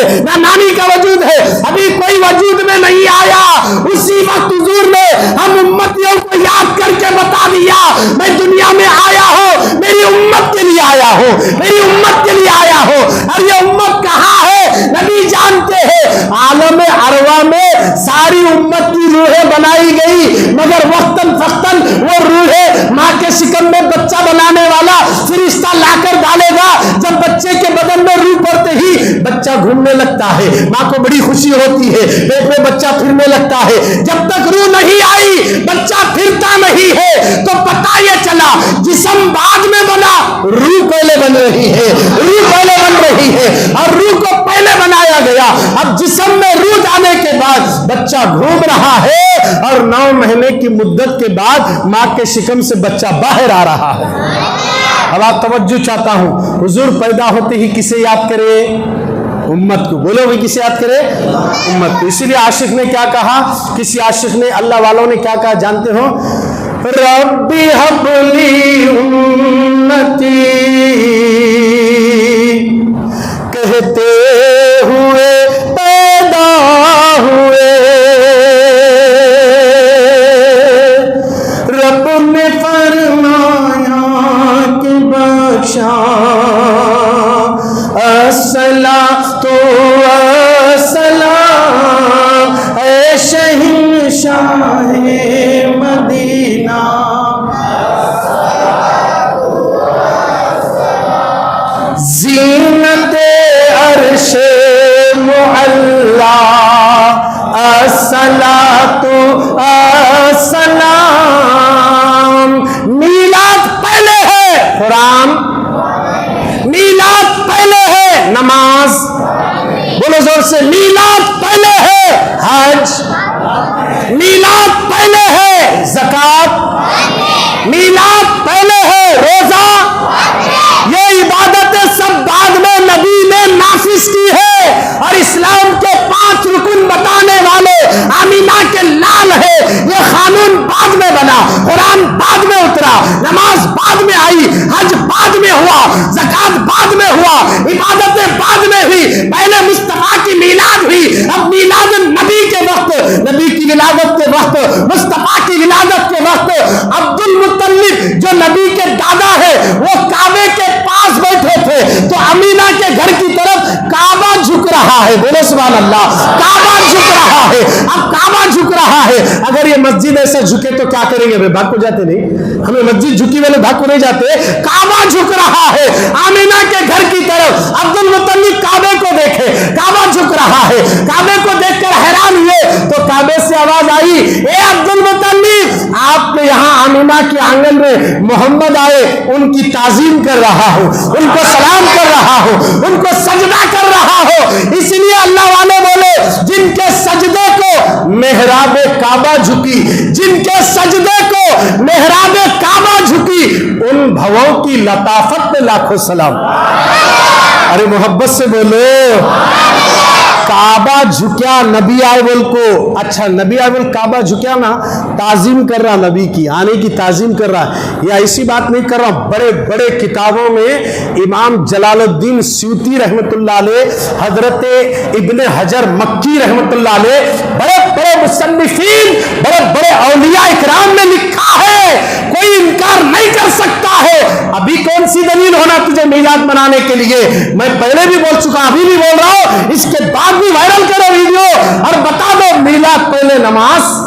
ہے نہ نانی کا وجود ہے، ابھی کوئی وجود میں نہیں آیا، اسی وقت حضور نے ہم امتیوں کو یاد کر کے بتا دیا میں دنیا میں آیا ہوں، میری امت کے لیے آیا ہوں، میری امت کے لیے آیا ہوں۔ اور یہ امت کہاں ہے نبی جانتے ہیں، عالم ارواح میں ساری امت کی روحیں بنائی گئی، مگر وقتاً فقتاً وہ روحیں ماں کے شکم میں بچہ بنانے والا فرشتہ لا کر ڈالے گا، جب بچے کے بدن میں روح پڑتے ہی بچہ گھومنے لگتا ہے، ماں کو بڑی خوشی ہوتی ہے، پیٹ میں بچہ پھرنے لگتا ہے، جب تک روح نہیں آئی بچہ پھرتا نہیں ہے، تو پتہ یہ چلا جسم بعد میں بنا، روح پہلے بن رہی ہے، روح پہلے بن رہی ہے، اور روح کو پہلے بنایا گیا، اب جسم میں روح جانے کے بعد بچہ گھوم رہا ہے، اور 9 مہینے کی مدت کے بعد ماں کے شکم سے بچہ باہر آ رہا ہے۔ اب آپ توجہ چاہتا ہوں، حضور پیدا ہوتے ہی کسے یاد کرے؟ امت کو، بولو بھائی کسے یاد کرے؟ امت کو۔ اسی لیے عاشق نے کیا کہا، کسی عاشق نے، اللہ والوں نے کیا کہا جانتے ہو؟ ربی حب لی امتی کہتے ہوئے پیدا ہوئے، رب نے فرمایا کہ بخشا الصلاۃ والسلام اے شہنشاہ مدینہ، زینت عرش معلا الصلاۃ والسلام۔ میلاد پہلے ہے قرآن، میلاد پہلے ہے نماز، بولو زور سے، میلاد پہلے ہے حج، میلاد پہلے ہے زکوٰۃ، میلاد پہلے ہے روزہ، یہ عبادتیں سب بعد میں نبی نے نافذ کی ہے، اور اسلام کے 5 رکن بتانے والے آمینہ کے لال ہے، یہ قانون بعد میں بنا، قرآن بعد میں اترا، نماز بعد میں آئی، حج بعد میں ہوا، زکوٰۃ بعد میں ہوا، عبادتیں بعد میں ہوئی، پہلے مصطفیٰ کی میلاد ہوئی، اب میلاد نبی کے وقت، نبی کی ولادت کے وقت، مصطفیٰ کی ولادت کے وقت عبد المطلب جو نبی کے دادا ہے وہ کعبے کے پاس بیٹھے تھے، تو امینہ کے گھر کی طرف کعبہ جھک رہا ہے، بولو سبحان اللہ، کعبہ جھک رہا ہے، اب کعبہ جھک رہا ہے، اگر یہ مسجد ایسے جھکے تو کیا کریں گے؟ بھاگ کو جاتے نہیں، ہمیں مسجد جھکی والے بھاگ کو نہیں جاتے، کعبہ جھک رہا ہے آمینہ کے گھر کی طرف، عبد المطلب کعبے کو دیکھے، کعبہ جھک رہا ہے، کعبے کو دیکھ کر حیران ہوئے، تو کعبے سے آواز آئی، اے عبد المطلب آپ کے یہاں آمینہ کے آنگن میں محمد آئے، ان کی تعظیم کر رہا ہو، ان کو سلام کر رہا ہو، ان کو سجدہ کر رہا ہو، اس لیے اللہ والے بولے جن کے سجدے کو محراب کعبہ جھکی، جن کے سجدے کو محراب کعبہ جھکی، ان بھووں کی لطافت میں لاکھوں سلام۔ ارے محبت سے بولو، کعبہ جھکیا نبی آئے بول کو، اچھا نبی آئے بول کعبہ جھکیا نا، تعظیم کر رہا، نبی کی آنے کی تعظیم کر رہا، یا ایسی بات نہیں کر رہا، بڑے بڑے کتابوں میں امام جلال الدین سیوطی رحمت اللہ علیہ، حضرت ابن حجر مکی رحمت اللہ علیہ، بڑے بڑے مصنفین، بڑے بڑے اولیاء اکرام نے لکھا ہے، کوئی انکار نہیں کر سکتا ہے۔ ابھی کون سی دلیل ہونا تجھے میلاد منانے کے لیے؟ میں پہلے بھی بول چکا، ابھی بھی بول رہا ہوں، اس کے بعد بھی وائرل کرو ویڈیو اور بتا دو میلاد پہلے نماز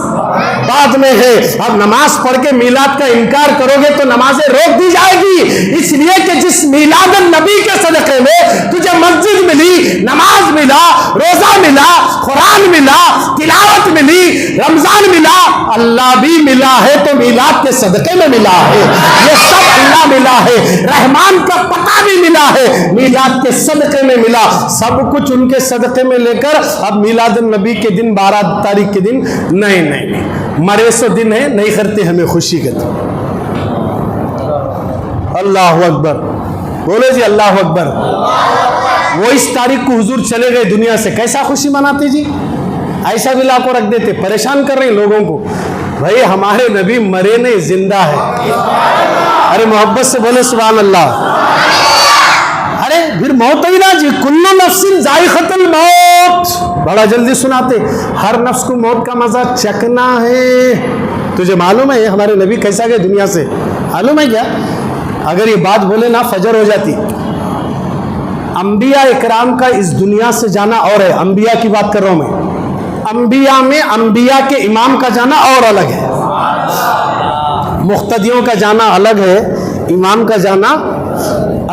بعد میں ہے۔ اب نماز پڑھ کے میلاد کا انکار کرو گے تو نمازیں روک دی جائے گی، اس لیے کہ جس میلاد النبی کے صدقے میں تجھے مسجد ملی، نماز ملا، روزہ ملا، قرآن ملا، تلاوت ملی، رمضان ملا، اللہ بھی ملا ہے تو میلاد کے صدقے میں ملا ہے، یہ سب اللہ ملا ہے، رحمان کا پتہ بھی ملا ہے، میلاد کے صدقے میں ملا، سب کچھ ان کے صدقے میں لے کر اب میلاد النبی کے دن 12 تاریخ کے دن نہیں مرے سو دن ہے، نہیں کرتے ہمیں خوشی کے دن۔ اللہ اکبر، بولے جی اللہ اکبر۔ وہ اس تاریخ کو حضور چلے گئے دنیا سے، کیسا خوشی مناتے جی؟ ایسا بھی لا کو رکھ دیتے، پریشان کر رہے ہیں لوگوں کو، بھائی ہمارے نبی مرے نہیں، زندہ ہے۔ ارے محبت سے بولے سبحان اللہ۔ ارے پھر موت ہی نہ جی، کل نفس ذائقۃ الموت، بڑا جلدی سناتے، ہر نفس کو موت کا مزہ چکھنا ہے۔ تجھے معلوم ہے ہمارے نبی کیسا گئے دنیا سے؟ معلوم ہے کیا؟ اگر یہ بات بولے نا فجر ہو جاتی۔ انبیاء اکرام کا اس دنیا سے جانا اور ہے، انبیاء کی بات کر رہا ہوں میں، انبیاء میں انبیاء کے امام کا جانا اور الگ ہے، مقتدیوں کا جانا الگ ہے، امام کا جانا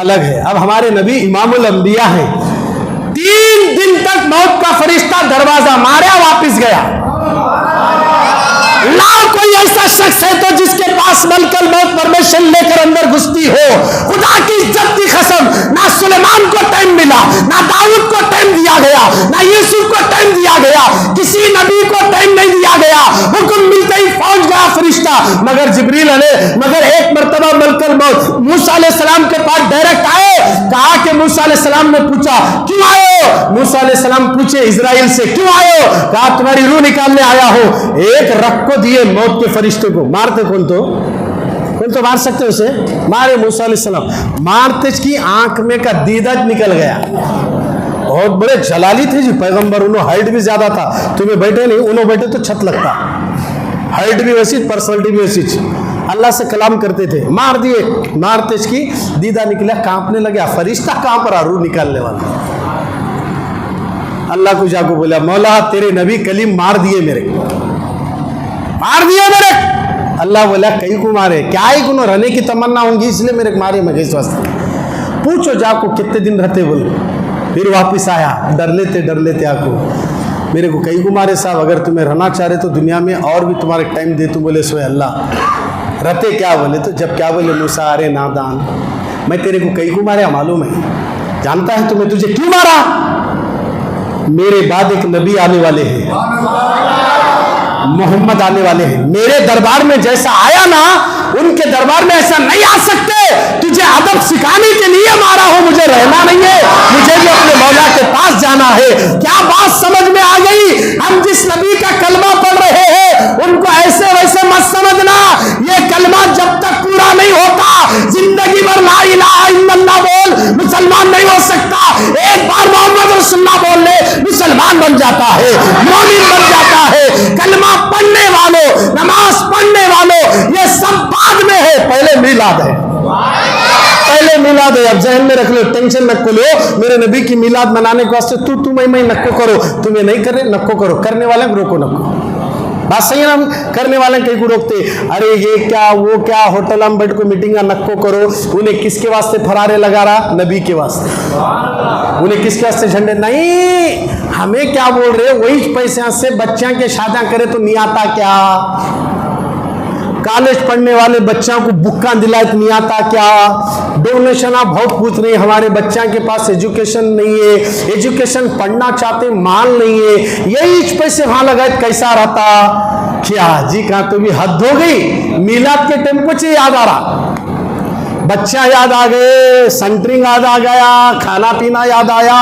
الگ ہے۔ اب ہمارے نبی امام الانبیاء ہیں، 3 دن تک موت کا فرشتہ دروازہ مارا واپس گیا۔ نہ کوئی ایسا شخص ہے تو جس کے پاس ملک الموت پرمیشن لے کر اندر گھستی ہو، خدا کی عزت کی قسم، نہ سلیمان کو ٹائم ملا، نہ داؤد کو ٹائم دیا گیا، نہ یوسف کو ٹائم دیا گیا، کسی نبی کو ٹائم نہیں دیا گیا، حکم ملتے ہی پہنچ گیا فرشتہ۔ مگر جبریل مگر ایک مرتبہ ملک الموت موسیٰ علیہ السلام کے پاس ڈائریکٹ آئے، کہا کہ موسیٰ علیہ السلام نے پوچھا کیوں آئے ہو؟ موسیٰ علیہ السلام پوچھے اسرائیل سے کیوں آئے ہو؟ کہا تمہاری روح نکالنے آیا ہو۔ ایک رکھ کو دیے موت کے فرشتے کو، مارتے کون تو مار سکتے اسے، مارے موسیٰ علیہ السلام، مارتے کی آنکھ میں کا دیدہ نکل گیا۔ بہت بڑے جلالی تھے جی پیغمبر، انہوں ہائٹ بھی زیادہ تھا، تمہیں بیٹھے نہیں، انہوں بیٹھے تو چھت لگتا، ہائٹ بھی ویسی، پرسنالٹی بھی ویسی، اللہ سے کلام کرتے تھے، مار دیے، مارتے کی دیدہ نکلا، کانپنے لگا، فرشتہ کہاں پر روح نکالنے والا؟ اللہ کو جا کو بولا مولا تیرے نبی کلیم مار دیے میرے، مار دیے میرے۔ اللہ بولا کئی کو مارے، کیا ہی کنو رہنے کی تمنا ہوں گی اس لیے میرے مارے، میں کس واسطے پوچھو جا کو کتنے دن رہتے بول۔ پھر واپس آیا، ڈر لیتے آکو میرے کو کئی کو مارے صاحب، اگر تمہیں رہنا چاہ رہے تو دنیا میں اور بھی تمہارے ٹائم دے۔ تم بولے سوئے اللہ رہتے کیا بولے تو جب کیا بولے موسیٰ ارے نادان میں تیرے کو کئی کو مارے معلوم ہے، جانتا ہے تمہیں تجھے کیوں مارا؟ میرے بعد ایک نبی آنے والے ہیں، محمد آنے والے ہیں، میرے دربار میں جیسا آیا نا ان کے دربار میں ایسا نہیں آ سکتے، تجھے ادب سکھانے کے لیے مارا ہو، مجھے رہنا نہیں ہے، مجھے بھی اپنے مولا کے پاس جانا ہے۔ کیا بات سمجھ میں آ گئی؟ ہم جس نبی کا کلمہ پڑھ رہے ہیں ان کو ایسے ویسے مت سمجھنا، یہ کلمہ جب تک پورا نہیں ہوتا زندگی بھر لا الہ الا اللہ بول مسلمان نہیں ہو سکتا۔ ایک بار محمد رسول اللہ بول لے مسلمان بن جاتا ہے، مومن بن جاتا ہے۔ کلمہ پڑھنے والوں، نماز پڑھنے والوں، یہ سب بعد میں ہے، پہلے میلاد ہے، پہلے میلاد ہے۔ اب ذہن میں رکھ لو، ٹینشن نہ لو، میرے نبی کی میلاد منانے کے واسطے تو میں نکو کرو، تمہیں نہیں کرے نکو کرو، کرنے والے روکو نکو، بات صحیح ہے نا؟ کرنے والے کئی کو روکتے، ارے یہ کیا وہ کیا، ہوٹل ہم بیٹھ کو میٹنگ نکو کرو، انہیں کس کے واسطے فرارے لگا رہا؟ نبی کے واسطے، انہیں کس کے واسطے جھنڈے؟ نہیں، ہمیں کیا بول رہے، وہی پیسے سے بچیاں کے شادیاں کرے تو نہیں آتا کیا؟ کالج پڑھنے والے بچوں کو بکاں دلائے تو نہیں آتا کیا؟ ڈونیشن آپ بہت پوچھ رہے ہیں، ہمارے بچوں کے پاس ایجوکیشن نہیں ہے، ایجوکیشن پڑھنا چاہتے مال نہیں ہے، یہی پیسے وہاں لگائے کیسا رہتا کیا جی؟ کہاں تو بھی حد ہو گئی، میلاد کے ٹیمپو سے یاد آ رہا، بچہ یاد آ گئے، سنٹرنگ یاد آ گیا، کھانا پینا یاد آیا۔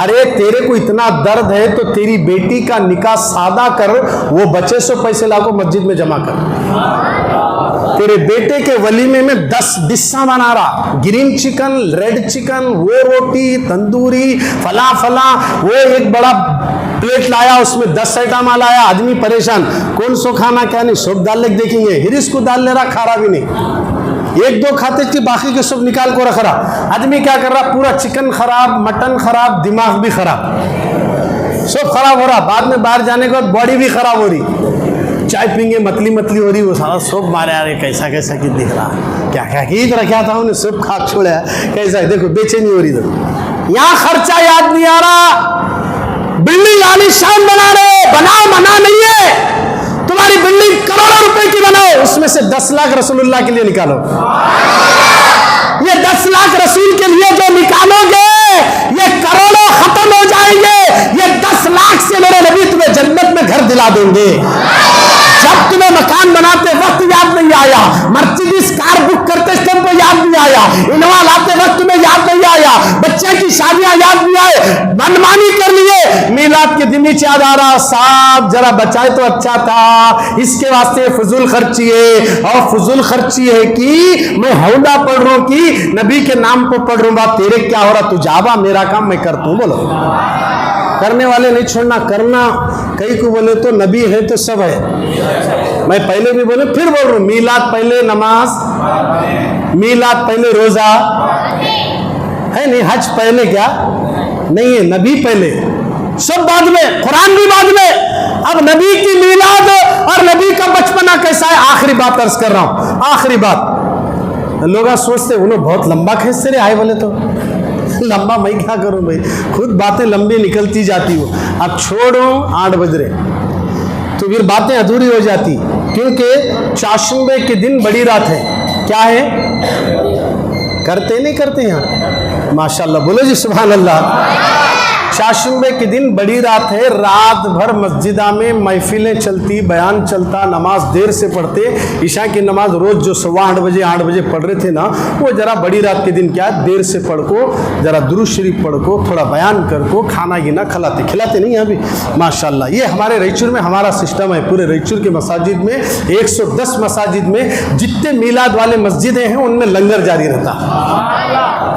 ارے تیرے کو اتنا درد ہے تو تیری بیٹی کا نکاح سادہ کر، وہ بچے سے پیسے لا کو مسجد میں جمع کر، تیرے بیٹے کے ولیمے میں 10 ڈشاں بنا رہا، گرین چکن، ریڈ چکن، وہ روٹی تندوری فلاں، وہ ایک بڑا پلیٹ لایا، اس میں 10 آئٹم لایا، آدمی پریشان، کون سو کھانا کیا نہیں، سب ڈال لے دیکھیں گے، ہرس کو ڈال لے رہا، کھا رہا بھی نہیں، ایک دو کھاتے تھے باقی کے سب نکال کو رکھ رہا، آدمی کیا کر رہا، پورا چکن خراب، مٹن خراب، دماغ بھی خراب، سب خراب ہو رہا، بعد میں باہر جانے کے بعد باڈی بھی خراب ہو رہی، چائے پیں گے متلی ہو رہی، وہ سارا سب مارے آ رہے، کیسا کی دکھ رہا، کیا کی رکھا تھا انہیں سب کھا چھوڑا، کیسا دیکھو بے چینی ہو رہی، یہاں خرچہ یاد نہیں آ رہا، بلڈنگ عالی شان بنا رہے، بناؤ منع نہیں ہے، تمہاری بلڈنگ کروڑوں روپے کی بناؤ، اس میں سے 10 لاکھ رسول اللہ کے لیے نکالو، یہ 10 لاکھ رسول کے لیے جو نکالو گے یہ کروڑوں ختم ہو جائیں گے، یہ 10 لاکھ سے میرے نبی تمہیں جنت میں گھر دلا دیں گے۔ جب تمہیں مکان بناتے وقت یاد نہیں آیا، مرسیڈیز کار بک کرتے ٹائم کو یاد نہیں آیا، انووا لاتے وقت تمہیں یاد نہیں آیا، بچے کی شادیاں یاد نہیں آئے، منمانی کر لیے، میلاد کے دن نیچے آ جا رہا, صاحب ذرا بچائے تو اچھا تھا, اس کے واسطے فضول خرچی ہے. اور فضول خرچی ہے کہ میں ہوندا پڑھ رہا ہوں کہ نبی کے نام کو پڑھ رہا ہوں, بات تیرے کیا ہو رہا, تو جابا میرا کام میں کرتا ہوں. بولو کرنے والے نہیں چھوڑنا, کرنا. کئی کو بولے تو نبی ہے تو سب ہے. میں پہلے بھی بولے پھر بول رہا ہوں, میلاد پہلے نماز, میلاد پہلے روزہ ہے نہیں, حج پہلے کیا نہیں ہے, نبی پہلے, سب بعد میں, قرآن بھی بعد میں. اب نبی کی میلاد اور نبی کا بچپنا کیسا ہے, آخری بات عرض کر رہا ہوں, آخری بات. لوگ سوچتے انہوں بہت لمبا کھینچتے رہے آئے, بولے تو لمبا میں کیا کروں بھائی, خود باتیں لمبی نکلتی جاتی ہو. اب چھوڑو 8 بج رہے تو پھر باتیں ادھوری ہو جاتی, کیونکہ چاشمبے کے دن بڑی رات ہے. کیا ہے, کرتے نہیں کرتے یہاں, ماشاءاللہ بولو جی سبحان اللہ. چاشمبے کے دن بڑی رات ہے, رات بھر مسجدہ میں محفلیں چلتی, بیان چلتا, نماز دیر سے پڑھتے. عشاء کی نماز روز جو 8:15 بجے 8 بجے پڑھ رہے تھے نا, وہ ذرا بڑی رات کے دن کیا ہے, دیر سے پڑھ کو, ذرا درود شریف پڑھ کو, تھوڑا بیان کر کو, کھانا گینا کھلاتے نہیں ابھی ماشاءاللہ. یہ ہمارے ریچور میں ہمارا سسٹم ہے. پورے ریچور کے مساجد میں 110 مساجد میں جتنے میلاد والے مسجدیں ہیں ان میں لنگر جاری رہتا.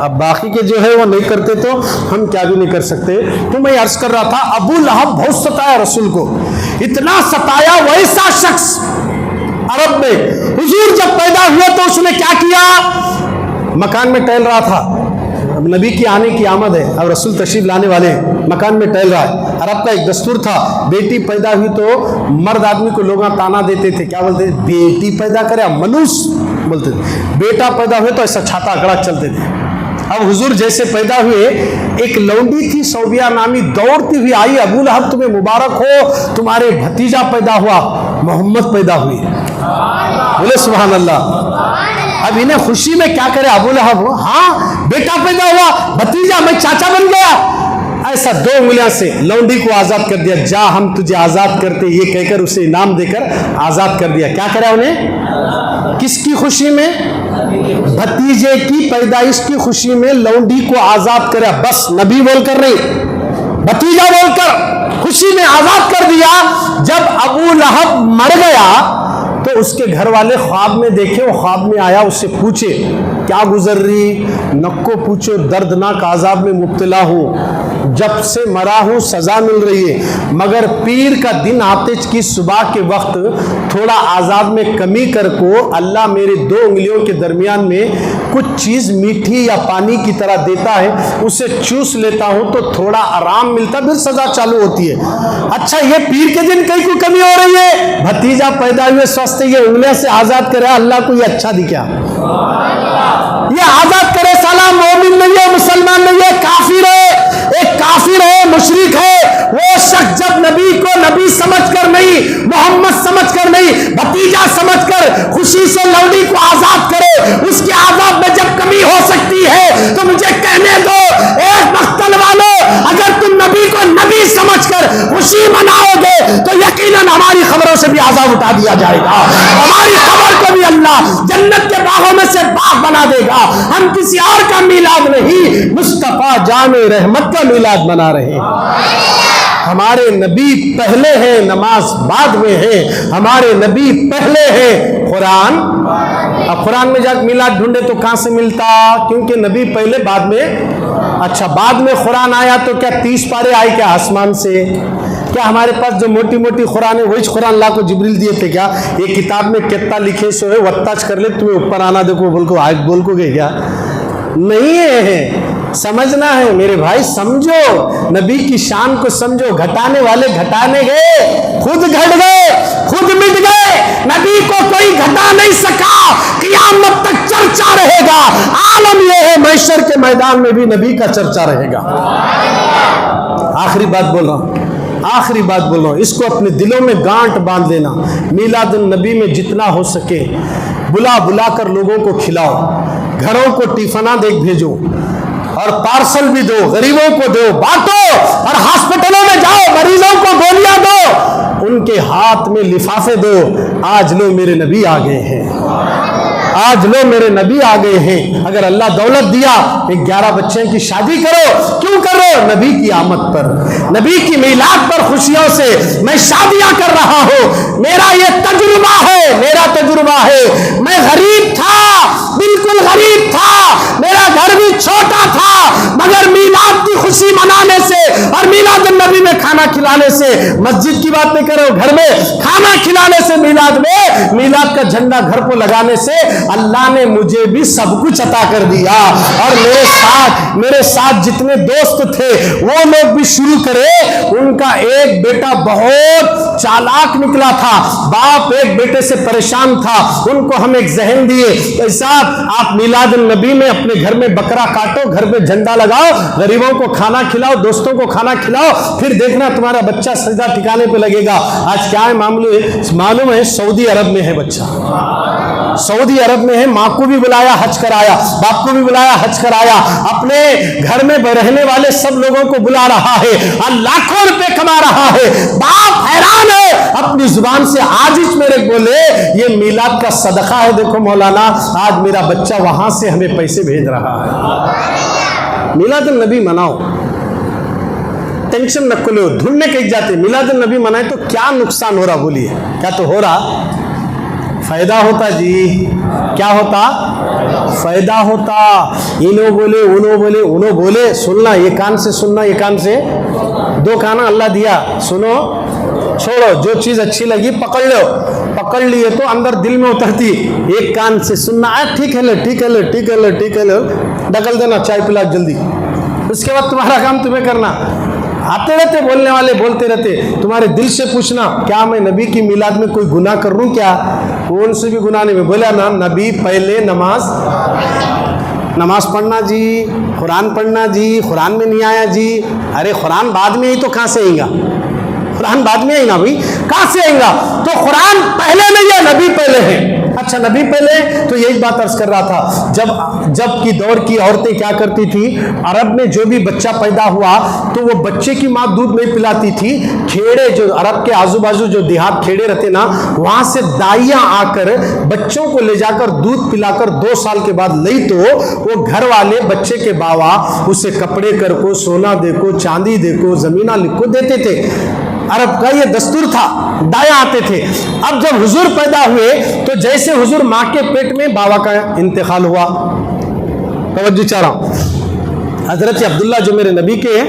اب باقی کے جو ہے وہ نہیں کرتے تو ہم کیا بھی نہیں کر سکتے. تو میں عرض کر رہا تھا, ابو لہب بہت ستایا رسول کو, اتنا ستایا ویسا شخص عرب میں. حضور جب پیدا ہوا تو اس نے کیا کیا, مکان میں ٹہل رہا تھا. نبی کی آنے کی آمد ہے, اب رسول تشریف لانے والے ہیں, مکان میں ٹہل رہا ہے. عرب کا ایک دستور تھا, بیٹی پیدا ہوئی تو مرد آدمی کو لوگ تانا دیتے تھے, کیا بولتے تھے, بیٹی پیدا کرے, منوس بولتے تھے. بیٹا پیدا ہوئے تو ایسا چھاتا اکڑا چلتے تھے. اب حضور جیسے پیدا ہوئے, ایک لونڈی تھی صوبیہ نامی, دوڑتی ہوئی آئی, ابو لہب تمہیں مبارک ہو, تمہارے بھتیجا پیدا ہوا, محمد پیدا ہوئی. بولے سبحان اللہ. اب انہیں خوشی میں کیا کرے ابو لہب, ہاں بیٹا پیدا ہوا, بھتیجا, میں چاچا بن گیا. ایسا 2 انگلیاں سے لونڈی کو آزاد کر دیا, جا ہم تجھے آزاد کرتے, یہ کہہ کر اسے انعام دے کر آزاد کر دیا. کیا کرا انہیں, کس کی خوشی میں, بھتیجے کی پیدائش کی خوشی میں لونڈی کو آزاد کرا. بس نبی بول کر نہیں, بھتیجا بول کر خوشی میں آزاد کر دیا. جب ابو لہب مر گیا تو اس کے گھر والے خواب میں دیکھے, وہ خواب میں آیا, اس سے پوچھے کیا گزر رہی, نکو پوچھو, دردناک عذاب میں مبتلا ہوں, جب سے مرا ہوں سزا مل رہی ہے, مگر پیر کا دن آتے کی صبح کے وقت تھوڑا عذاب میں کمی کر کو اللہ میرے 2 انگلیوں کے درمیان میں کچھ چیز میٹھی یا پانی کی طرح دیتا ہے, اسے چوس لیتا ہوں تو تھوڑا آرام ملتا, پھر سزا چالو ہوتی ہے. اچھا یہ پیر کے دن کئی کو کمی ہو رہی ہے, بھتیجا پیدا ہوئے سوچتے یہ انگلیاں سے آزاد کرے, اللہ کو یہ اچھا دکھا, یہ آزاد کرے, سالہ مومن نہیں ہے, مسلمان نہیں ہے, کافر ہے, ایک کافر ہے, مشرک ہے. وہ شخص جب نبی کو نبی سمجھ کر نہیں, محمد سمجھ کر نہیں, بھتیجا سمجھ کر خوشی سے لونڈی کو آزاد کرے, اس کے عذاب میں جب کمی ہو سکتی ہے تو مجھے کہنے دو ایک مقتل والو, اگر تم نبی کو نبی سمجھ کر خوشی مناؤ گے تو یقیناً ہماری خبروں سے بھی عذاب اٹھا دیا جائے گا, ہماری خبر کو بھی اللہ جنت کے باغوں میں سے باغ بنا دے گا. ہم کسی اور کا میلاد نہیں, مصطفیٰ جان رحمت کا میلاد منا رہے ہیں. ہمارے نبی پہلے ہیں, نماز بعد میں ہے. ہمارے نبی پہلے ہیں, قرآن. اب قرآن میں جا کے میلاد ڈھونڈے تو کہاں سے ملتا, کیونکہ نبی پہلے بعد میں. اچھا بعد میں قرآن آیا تو کیا 30 پارے آئے کیا آسمان سے, کیا ہمارے پاس جو موٹی موٹی قرآن ہے وہی قرآن اللہ کو جبریل دیے تھے کیا, یہ کتاب میں کتنا لکھے سو ہے, وتاج کر لے, تمہیں اوپر آنا دیکھو بول کو آج بول کو گے کیا, نہیں ہے. سمجھنا ہے میرے بھائی, سمجھو نبی کی شان کو سمجھو. گھٹانے والے گھٹانے گئے, خود گھٹ گئے, خود مٹ گئے. نبی کو کوئی گھٹا نہیں سکا, قیامت تک چرچا رہے گا. عالم یہ ہے محشر کے میدان میں بھی نبی کا چرچا رہے گا. آخری بات بول رہا ہوں, آخری بات بول رہا ہوں, اس کو اپنے دلوں میں گانٹ باندھ لینا. میلاد النبی میں جتنا ہو سکے بلا بلا کر لوگوں کو کھلاؤ, گھروں کو ٹیفنا دیکھ بھیجو, اور پارسل بھی دو, غریبوں کو دو, بانٹو, اور ہاسپٹلوں میں جاؤ, مریضوں کو گولیاں دو, ان کے ہاتھ میں لفافے دو. آج لو میرے نبی آ گئے ہیں, آج لو میرے نبی آ گئے ہیں، اگر اللہ دولت دیا 11 بچے کی شادی کرو، کیوں کرو؟ نبی کی آمد پر، نبی کی میلاد پر خوشیوں سے میں شادیاں کر رہا ہوں۔ میرا یہ تجربہ ہے، میرا تجربہ ہے۔ میں غریب تھا، بالکل غریب تھا، میرا گھر بھی چھوٹا تھا، مگر میلاد کی خوشی منانے سے اور میلاد النبی میں کھانا کھلانے سے، مسجد کی بات نہیں کرو، گھر میں کھانا کھلانے سے، میلاد میں میلاد کا جھنڈا گھر کو لگانے سے اللہ نے مجھے بھی سب کچھ عطا کر دیا۔ اور میرے ساتھ جتنے دوست تھے وہ لوگ بھی شروع کرے۔ ان کا ایک بیٹا بہت چالاک نکلا تھا، باپ ایک بیٹے سے پریشان تھا، ان کو ہم ایک ذہن دیے، صاحب آپ میلاد النبی میں اپنے گھر میں بکرا کاٹو، گھر پہ جھنڈا لگاؤ، غریبوں کو کھانا کھلاؤ، دوستوں کو کھانا کھلاؤ، پھر دیکھنا تمہارا بچہ سجدہ ٹھکانے پہ لگے گا۔ آج کیا ہے معلوم ہے؟ سعودی عرب میں ہے بچہ، سعودی عرب میں ہے، ماں کو بھی بلایا حج کرایا، باپ کو بھی بلایا حج کرایا، اپنے گھر میں رہنے والے سب لوگوں کو بلا رہا ہے، اور لاکھوں روپے کما رہا ہے۔ باپ حیران ہے، اپنی زبان سے آج ہی میرے بولے یہ میلاد کا صدقہ ہے، دیکھو مولانا آج میرا بچہ وہاں سے ہمیں پیسے بھیج رہا ہے۔ میلاد النبی مناؤ، ٹینشن نہ لو، ڈھونڈنے کہیں جاتے، میلاد النبی منائے تو کیا نقصان ہو رہا؟ بولیے، کیا تو ہو رہا؟ فائدہ ہوتا جی، کیا ہوتا؟ فائدہ ہوتا۔ انہوں بولے انہوں بولے، سننا یہ کان سے، سننا یہ کان سے، 2 کان اللہ دیا، سنو چھوڑو، جو چیز اچھی لگی پکڑ لو، پکڑ لیے تو اندر دل میں اترتی، ایک کان سے سننا، ٹھیک ہے لے، ٹھیک ہے لے، ٹھیک ہے لے، ٹھیک ہے لے، ڈکل دینا، چائے پلا جلدی، اس کے بعد تمہارا کام تمہیں کرنا۔ آتے رہتے بولنے والے بولتے رہتے، تمہارے دل سے پوچھنا کیا میں نبی کی میلاد میں کوئی گناہ کر رہوں کیا؟ کون سے بھی گناہ نہیں۔ میں بولا نا نبی پہلے نماز پڑھنا جی، قرآن پڑھنا جی، قرآن میں نہیں آیا جی، ارے قرآن بعد میں ہی تو کہاں سے آئے گا؟ قرآن بعد میں آئی نا بھائی، کہاں سے آئے گا؟ تو قرآن پہلے نہیں ہے، نبی پہلے ہے۔ اچھا نبی پہلے، تو یہی بات عرض کر رہا تھا، جب کی دور کی عورتیں کیا کرتی تھی، عرب میں جو بھی بچہ پیدا ہوا تو وہ بچے کی ماں دودھ نہیں پلاتی تھی، کھیڑے جو عرب کے آزو بازو جو دیہات کھیڑے رہتے نا، وہاں سے دائیاں آ کر بچوں کو لے جا کر دودھ پلا کر 2 سال کے بعد لئی تو وہ گھر والے بچے کے باوا اسے کپڑے کر کو، سونا دے کو، چاندی دے کو، زمینہ لکھ کو دیتے تھے۔ عرب کا یہ دستور تھا، دایا آتے تھے۔ اب جب حضور پیدا ہوئے تو جیسے حضور ماں کے پیٹ میں باوا کا انتقال ہوا، توجہ چاہ رہا ہوں، حضرت عبداللہ جو میرے نبی کے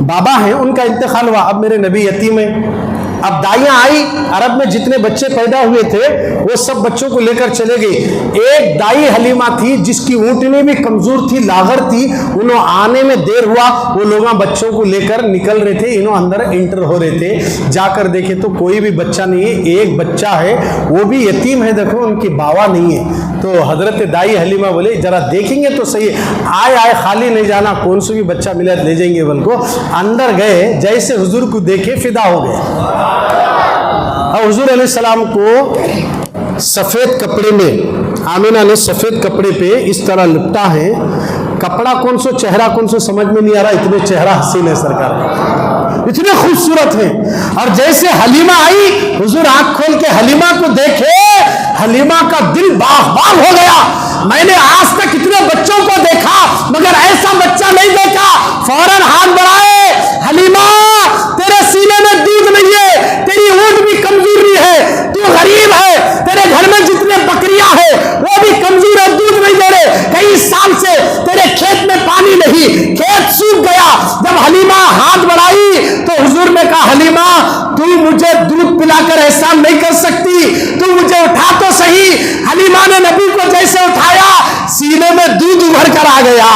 بابا ہیں ان کا انتقال ہوا، اب میرے نبی یتیم ہیں۔ اب دائیاں آئی، عرب میں جتنے بچے پیدا ہوئے تھے وہ سب بچوں کو لے کر چلے گئی۔ ایک دائی حلیمہ تھی جس کی اونٹنی بھی کمزور تھی، لاغر تھی، انہوں آنے میں دیر ہوا، وہ لوگ بچوں کو لے کر نکل رہے تھے، انہوں اندر انٹر ہو رہے تھے، جا کر دیکھے تو کوئی بھی بچہ نہیں ہے، ایک بچہ ہے وہ بھی یتیم ہے، دیکھو ان کی باوا نہیں ہے۔ تو حضرت دائی حلیمہ بولے ذرا دیکھیں گے تو صحیح، آئے خالی نہیں جانا، کون سا بھی بچہ ملا لے جائیں گے، بلکہ اندر گئے، جیسے حضور کو دیکھے فدا ہو گئے۔ اور حضور علیہ السلام کو سفید کپڑے میں، آمینہ نے سفید کپڑے پہ اس طرح لپٹا ہے، کپڑا کون سو چہرہ کون سو سمجھ میں نہیں آ رہا، اتنے چہرہ حسین ہے سرکار کا، اتنے خوبصورت ہیں۔ اور جیسے حلیمہ آئی، حضور آنکھ کھول کے حلیمہ کو دیکھے، حلیمہ کا دل باغ باغ ہو گیا، میں نے آج تک اتنے بچوں کو دیکھا مگر ایسا بچہ نہیں دیکھا۔ فوراً ہاتھ بڑھائے، حلیمہ تیرے سینے میں دودھ نہیں ہے، تیری اونٹ بھی کمزوری ہے، تو غریب ہے، تیرے گھر میں جتنے بکریاں ہیں وہ بھی کمزور ہے، دودھ نہیں دے رہے، کئی سال سے تیرے کھیت میں پانی نہیں، کھیت سوکھ گیا۔ جب حلیمہ ہاتھ بڑھائی تو حضور نے کہا حلیمہ تو مجھے دودھ پلا کر احسان نہیں کر سکتی، تو مجھے اٹھا تو صحیح۔ حلیمہ نے نبی کو جیسے اٹھایا، سینے میں دودھ ابھر کر آ گیا،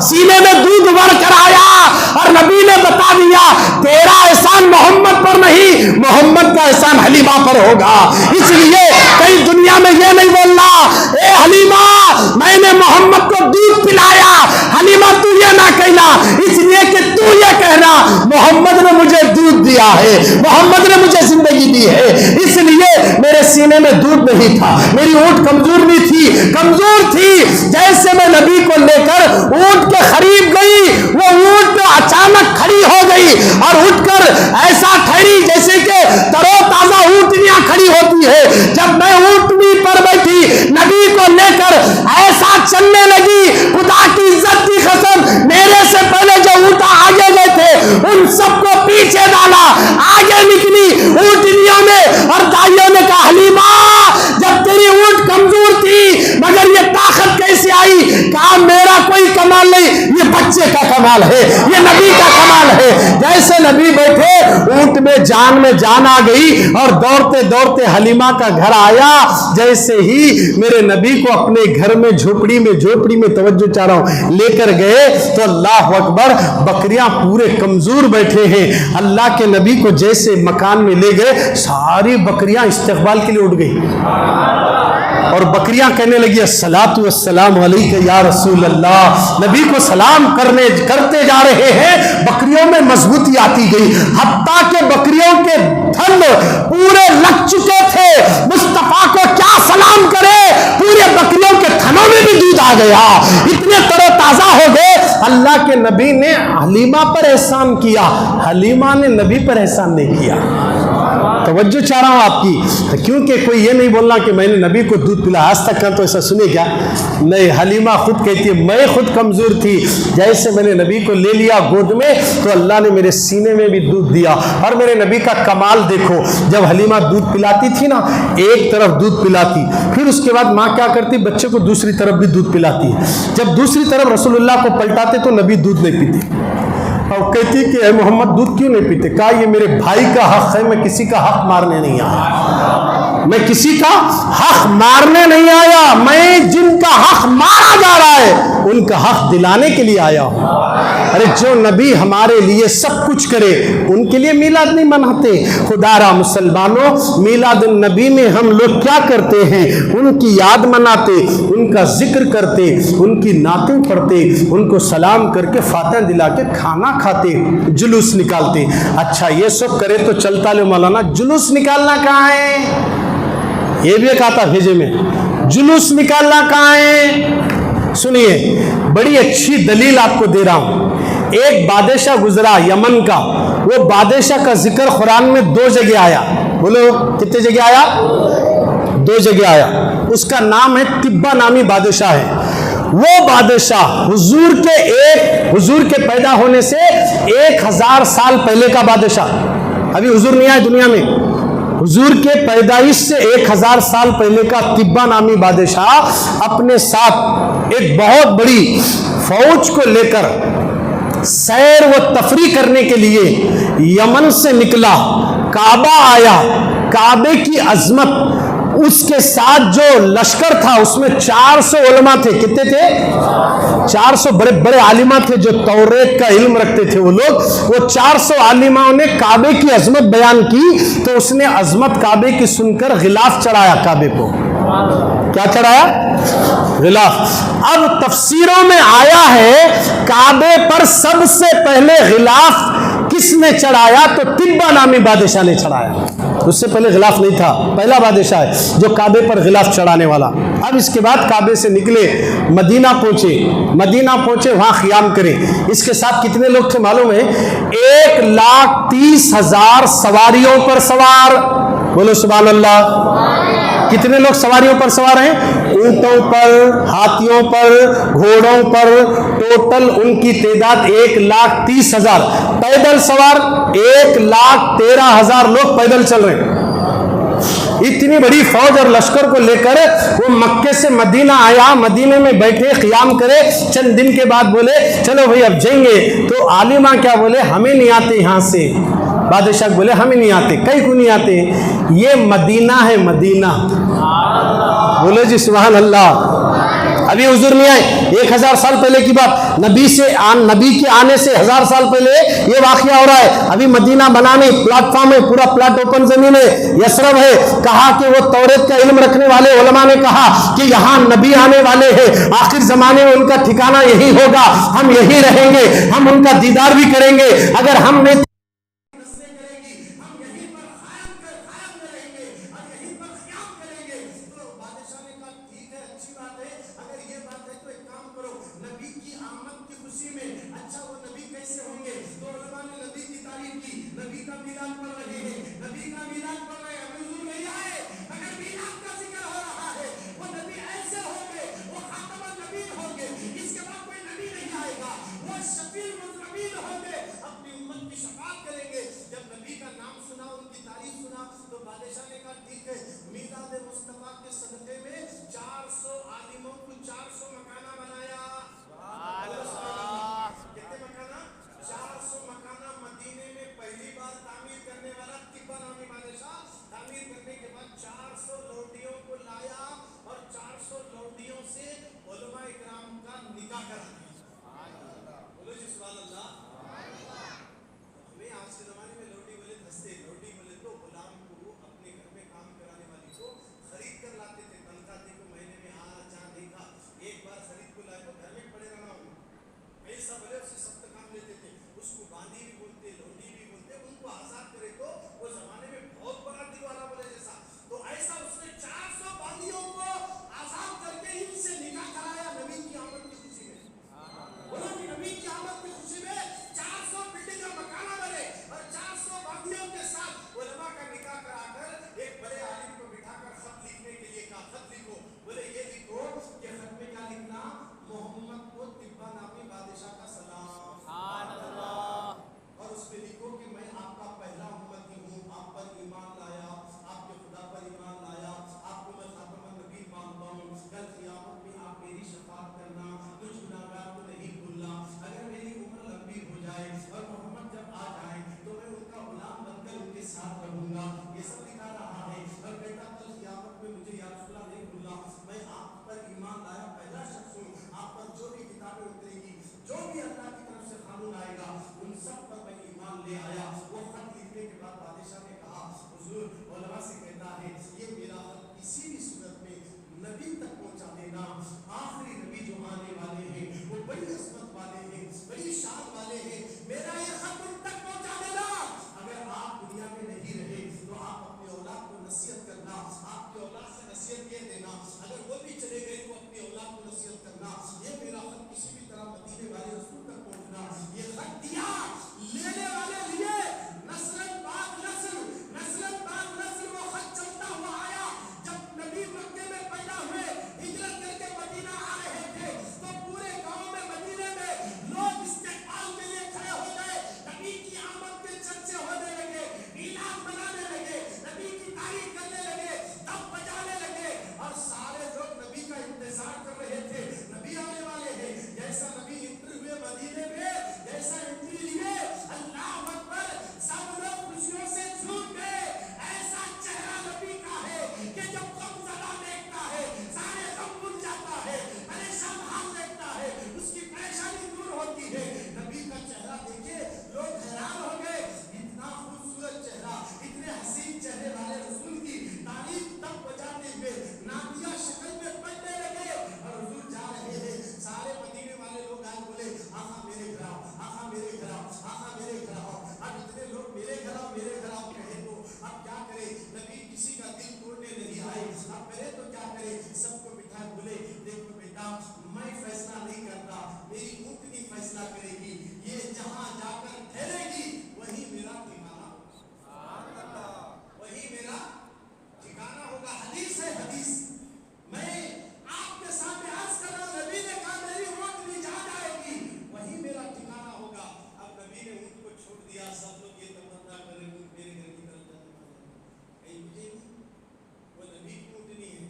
سینے میں دودھ ابھر کر آیا، اور نبی نے بتا دیا تیرا احسان محمد پر نہیں، محمد کا احسان حلیمہ پر ہوگا۔ اس لیے کئی دنیا میں یہ نہیں بولنا اے حلیمہ میں نے محمد کو دودھ پلایا، حلیمہ تو یہ نہ کہنا، اس لیے کہ تو یہ کہنا محمد نے مجھے دودھ دیا ہے، محمد نے مجھے زندگی دی ہے، اس لیے میرے سینے میں دودھ نہیں تھا، میری اونٹ کمزور نہیں تھی، کمزور تھی۔ جیسے میں نبی کو لے کر اونٹ کے قریب گئی، وہ اونٹ اچانک کھڑی ہو گئی اور اٹھ کر ایسا ٹھہری جیسے کہ ترو تازہ اونٹنیاں کھڑی ہوتی ہے۔ جب میں اونٹنی پر بیٹھی، نبی کو لے کر بچے کا کمال ہے، یہ نبی کا کمال ہے۔ جیسے نبی بیٹھے اونٹ میں جان آ گئی اور دوڑتے دوڑتے حلیمہ کا گھر آیا۔ جیسے ہی میرے نبی کو اپنے گھر میں جھوپڑی میں توجہ چاہ رہا ہوں لے کر گئے تو اللہ اکبر، بکریاں پورے کمزور بیٹھے ہیں۔ اللہ کے نبی کو جیسے مکان میں لے گئے، ساری بکریاں استقبال کے لیے اٹھ گئی اور بکریاں کہنے لگی الصلاۃ والسلام علیک یا رسول اللہ۔ نبی کو سلام کرتے جا رہے ہیں، بکریوں میں مضبوطی آتی گئی، حتیٰ کہ بکریوں کے تھن پورے لگ چکے تھے۔ مصطفیٰ کو کیا سلام کرے، پورے بکریوں کے تھنوں میں بھی دودھ آ گیا، اتنے تر و تازہ ہو گئے۔ اللہ کے نبی نے حلیمہ پر احسان کیا، حلیمہ نے نبی پر احسان نہیں کیا۔ توجہ چاہ رہا ہوں آپ کی، کیونکہ کوئی یہ نہیں بولنا کہ میں نے نبی کو دودھ پلا، آج تک تو ایسا سنے کیا؟ نہیں، حلیمہ خود کہتی ہے میں خود کمزور تھی، جیسے میں نے نبی کو لے لیا گود میں تو اللہ نے میرے سینے میں بھی دودھ دیا۔ اور میرے نبی کا کمال دیکھو، جب حلیمہ دودھ پلاتی تھی نا، ایک طرف دودھ پلاتی، پھر اس کے بعد ماں کیا کرتی، بچے کو دوسری طرف بھی دودھ پلاتی۔ جب دوسری طرف رسول اللہ کو پلٹاتے تو نبی دودھ نہیں پیتے، اور کہتی کہ اے محمد دودھ کیوں نہیں پیتے؟ کہا یہ میرے بھائی کا حق ہے، میں کسی کا حق مارنے نہیں آیا، میں کسی کا حق مارنے نہیں آیا، میں جن کا حق مارا جا رہا ہے ان کا حق دلانے کے لیے آیا ہوں۔ ارے جو نبی ہمارے لیے سب کچھ کرے ان کے لیے میلاد نہیں مناتے؟ خدا را مسلمانوں، میلاد النبی میں ہم لوگ کیا کرتے ہیں؟ ان کی یاد مناتے، ان کا ذکر کرتے، ان کی نعتیں پڑھتے، ان کو سلام کر کے فاتحہ دلا کے کھانا کھاتے، جلوس نکالتے۔ اچھا یہ سب کرے تو چلتا لے مولانا، جلوس نکالنا کہاں ہے؟ یہ بھی ایک آتا بھیجے میں، جلوس نکالنا کہاں ہے؟ سنیے، بڑی اچھی دلیل آپ کو دے رہا ہوں۔ ایک بادشاہ گزرا یمن کا، وہ بادشاہ کا ذکر قرآن میں 2 جگہ آیا۔ بولو کتنے جگہ آیا؟ 2 جگہ آیا۔ اس کا نام ہے تبا نامی بادشاہ ہے۔ وہ بادشاہ حضور کے پیدا ہونے سے 1000 سال پہلے کا بادشاہ، ابھی حضور نہیں آئے دنیا میں، حضور کے پیدائش سے 1000 سال پہلے کا تبا نامی بادشاہ اپنے ساتھ ایک بہت بڑی فوج کو لے کر سیر و تفریح کرنے کے لیے یمن سے نکلا، کعبہ آیا۔ کعبے کی عظمت، اس کے ساتھ جو لشکر تھا اس میں 400 علماء تھے۔ کتنے تھے؟ 400 بڑے بڑے عالماء تھے جو توریت کا علم رکھتے تھے وہ لوگ۔ وہ 400 عالماء نے کعبے کی عظمت بیان کی تو اس نے عظمت کعبے کی سن کر غلاف چڑھایا کعبے کو۔ کیا چڑھایا؟ غلاف۔ اب تفسیروں میں آیا ہے کعبے پر سب سے پہلے غلاف کس نے چڑھایا؟ تو تبا نامی بادشاہ نے چڑھایا۔ اس سے پہلے غلاف نہیں تھا، پہلا بادشاہ ہے جو کعبے پر غلاف چڑھانے والا۔ اب اس کے بعد کعبے سے نکلے، مدینہ پہنچے، وہاں قیام کرے۔ اس کے ساتھ کتنے لوگ تھے معلوم ہے؟ 1,30,000 سواریوں پر سوار۔ بولو سبحان اللہ۔ کتنے لوگ سواریوں پر سوار ہیں؟ اونٹوں پر، ہاتھیوں پر، گھوڑوں پر، ٹوٹل ان کی تعداد 1,30,000۔ پیدل سوار 1,13,000 لوگ پیدل چل رہے ہیں۔ اتنی بڑی فوج اور لشکر کو لے کر وہ مکے سے مدینہ آیا، مدینے میں بیٹھے قیام کرے۔ چند دن کے بعد بولے چلو بھائی اب جائیں گے، تو عالمہ کیا بولے؟ ہمیں نہیں آتے یہاں سے۔ بادشاہ بولے ہمیں نہیں آتے۔ کئی کو نہیں آتے؟ یہ مدینہ ہے، مدینہ۔ بولے جی سبحان اللہ۔ ابھی حضور نہیں آئے، 1000 سال پہلے کی بات، نبی کے آنے سے 1000 سال پہلے یہ واقعہ ہو رہا ہے۔ ابھی مدینہ بنانے پلاٹ فارم ہے، پورا پلاٹ اوپن زمین ہے، یسرب ہے۔ کہا کہ وہ توریت کا علم رکھنے والے علماء نے کہا کہ یہاں نبی آنے والے ہیں، آخر زمانے میں ان کا ٹھکانہ یہی ہوگا، ہم یہی رہیں گے، ہم ان کا دیدار بھی کریں گے۔ اگر ہم نے اس کے بعد کوئی نبی نہیں آئے گا، وہ شفیع المذنبین ہوں گے، اپنی امت کی شفاعت سبحان اللہ. ہمیں آج کے زمانے میں لوڈی ولد ہنستے. لوڈی ولد تو غلام کو اپنے گھر میں کام کرانے والی کو خرید کر لاتے تھے. تنخواہ دے کو مہینے میں چاند نہیں تھا, ایک بار خرید کو لائے تو گھر میں پڑے رہنا ہوں. پیسہ بھلے اسے سخت کام لیتے تھے. اس کو باندھی بھی بولتے, لوڈی بھی بولتے. ان کو آزاد کرے تو وہ زمانے میں بہت بڑا دل والا بولے جیسا. تو ایسا اس نے 400 باندیوں کو آزاد کر کے ان سے نکاح کرایا نبی کی آمد کی خوشی میں. بولو کہ نبی کی آمد کی خوشی میں 400 بلڈنگ کا مکانہ بنے اور 400 باندیوں کے ساتھ علماء کا نکاح کرا کر ایک بڑے عالم کو بٹھا کر خط لکھنے کے لیے کہا, خط لکھو. بولے یہ لکھو کہ خط میں کیا لکھنا, محمد کو طبا نامی بادشاہ کا سلام. سبحان اللہ. اور اس میں لکھو کہ میں آپ کا پہلا امتی ہوں, آپ پر ایمان لایا, آپ کے خدا پر ایمان لایا, آپ کو میں خاتم النبی مانتا ہوں. کل قیامت میں آپ میری شفاعت کرنا, کچھ گناہگار کو نہیں بھولنا. اگر میری عمر لمبی ہو جائے اور محمد جب آ جائیں تو میں ان کا غلام بن کر ان کے ساتھ رہوں گا. یہ سب لکھا رہا ہے. اور بیٹا کل قیامت میں مجھے یا رسول اللہ نہیں بھولنا, میں آپ پر ایمان لایا پہلا شخص ہوں. آپ پر جو بھی کتابیں اترے گی, جو بھی اللہ کی طرف سے قانون آئے گا, ان سب پر میں ایمان لے آیا. وہ خط لکھنے کے بعد بادشاہ نے کہا, حضور علماء سے کہتا ہے یہ میرا خط کسی بھی صورت میں نبی تک پہنچا دینا. آخری نبی جو آنے والے ہیں وہ بڑی عظمت والے ہیں, بڑی شان والے ہیں. میرا یہ خط ان تک پہنچا دینا. اگر آپ دنیا میں نہیں رہے تو آپ اپنے اولاد کو نصیحت کرنا, آپ کے اولاد سے نصیحت یہ دینا. اگر وہ بھی چلے گئے تو اپنی اولاد کو نصیحت کرنا. یہ میرا خط کسی بھی طرح مدینے والے رسول تک پہنچنا. یہ خط دیا لینے والے لیے نسل بعد نسل, نسل بعد نسل وہ خط چلتا ہوا آیا. جب نبی مکے میں پیدا ہوئے, ہجرت کر کے مدینہ آ رہے تھے, تو پورے گاؤں میں مدینے میں لوگ استقبال کے لیے کھڑے ہو گئے. نبی کی آمد کے چرچے ہونے لگے, اعلان بنانے لگے, نبی کی تعریف کرنے لگے, تب بجانے لگے. اور سارے لوگ نبی کا انتظار کر رہے تھے, نبی آنے والے ہیں. جیسا نبی انٹر ہوئے مدینے میں, جیسا انٹری لیے, اللہ اکبر, سب لوگ خوشیوں سے جھوم گئے. ایسا چہرہ نبی کا ہے کہ جب غم زدہ دیکھتا ہے سارے غم بھول جاتا ہے, پریشان حال دیکھتا ہے اس کی پریشانی دور ہوتی ہے. نبی کا چہرہ دیکھے لوگ حیران ہو گئے. اتنا خوبصورت چہرہ, اتنے حسین چہرے والے رسول کی تعریف تب بجاتے ہوئے نادیہ شکل میں پڑھنے لگے. اور حضور جا رہے ہیں, سارے مدینے والے لوگ آئے, بولے آقا میرے گھر آؤ, آقا میرے گھر آؤ, آقا میرے گھر آؤ. اب اتنے لوگ میرے گھر آؤ, میرے گھر آؤ کہے تو اب کیا کرے, نبی کسی کا دل توڑنے نہیں آئے. اب کرے تو کیا کرے, سب کو بٹھائے, بولے دیکھو بیٹا میں فیصلہ نہیں کرتا, میری اونٹنی فیصلہ کرے گی. یہ جہاں جا کر ٹھہرے گی وہی میرا ٹھکانہ ہوگا, وہی میرا ٹھکانہ ہوگا. حدیث ہے, حدیث میں آپ کے سامنے عرض کر رہا ہوں. نبی نے کہا میری اونٹنی جہاں جائے گی وہی میرا ٹھکانہ ہوگا. اب نبی نے اونٹ کو چھوڑ دیا. سب لوگ یہ تمنا کر رہے ہیں میرے گھر کی طرف جانے والے کہیں مجھے نہیں, وہ نبی کی اونٹنی ہے.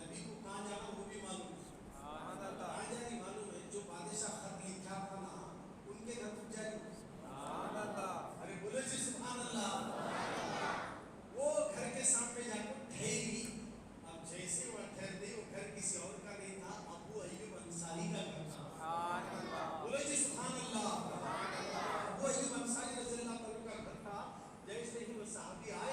نبی کو کہاں جانا وہ بھی معلوم ہے, کہاں جانی معلوم ہے. جو بادشاہ خط لکھا تھا نا ان کے گھر تک جائے گی. ارے بولے جی سبحان اللہ. وہ گھر کے سامنے جا کر ٹھہری. اب جیسے وہ ٹھہرتے, وہ گھر کسی اور کا نہیں تھا, ابو ایوب انصاری کا گھر تھا. بولے جی سبحان اللہ. ابو ایوب انصاری رضی اللہ عنہ کا گھر تھا. جیسے ہی وہ صحابی آئے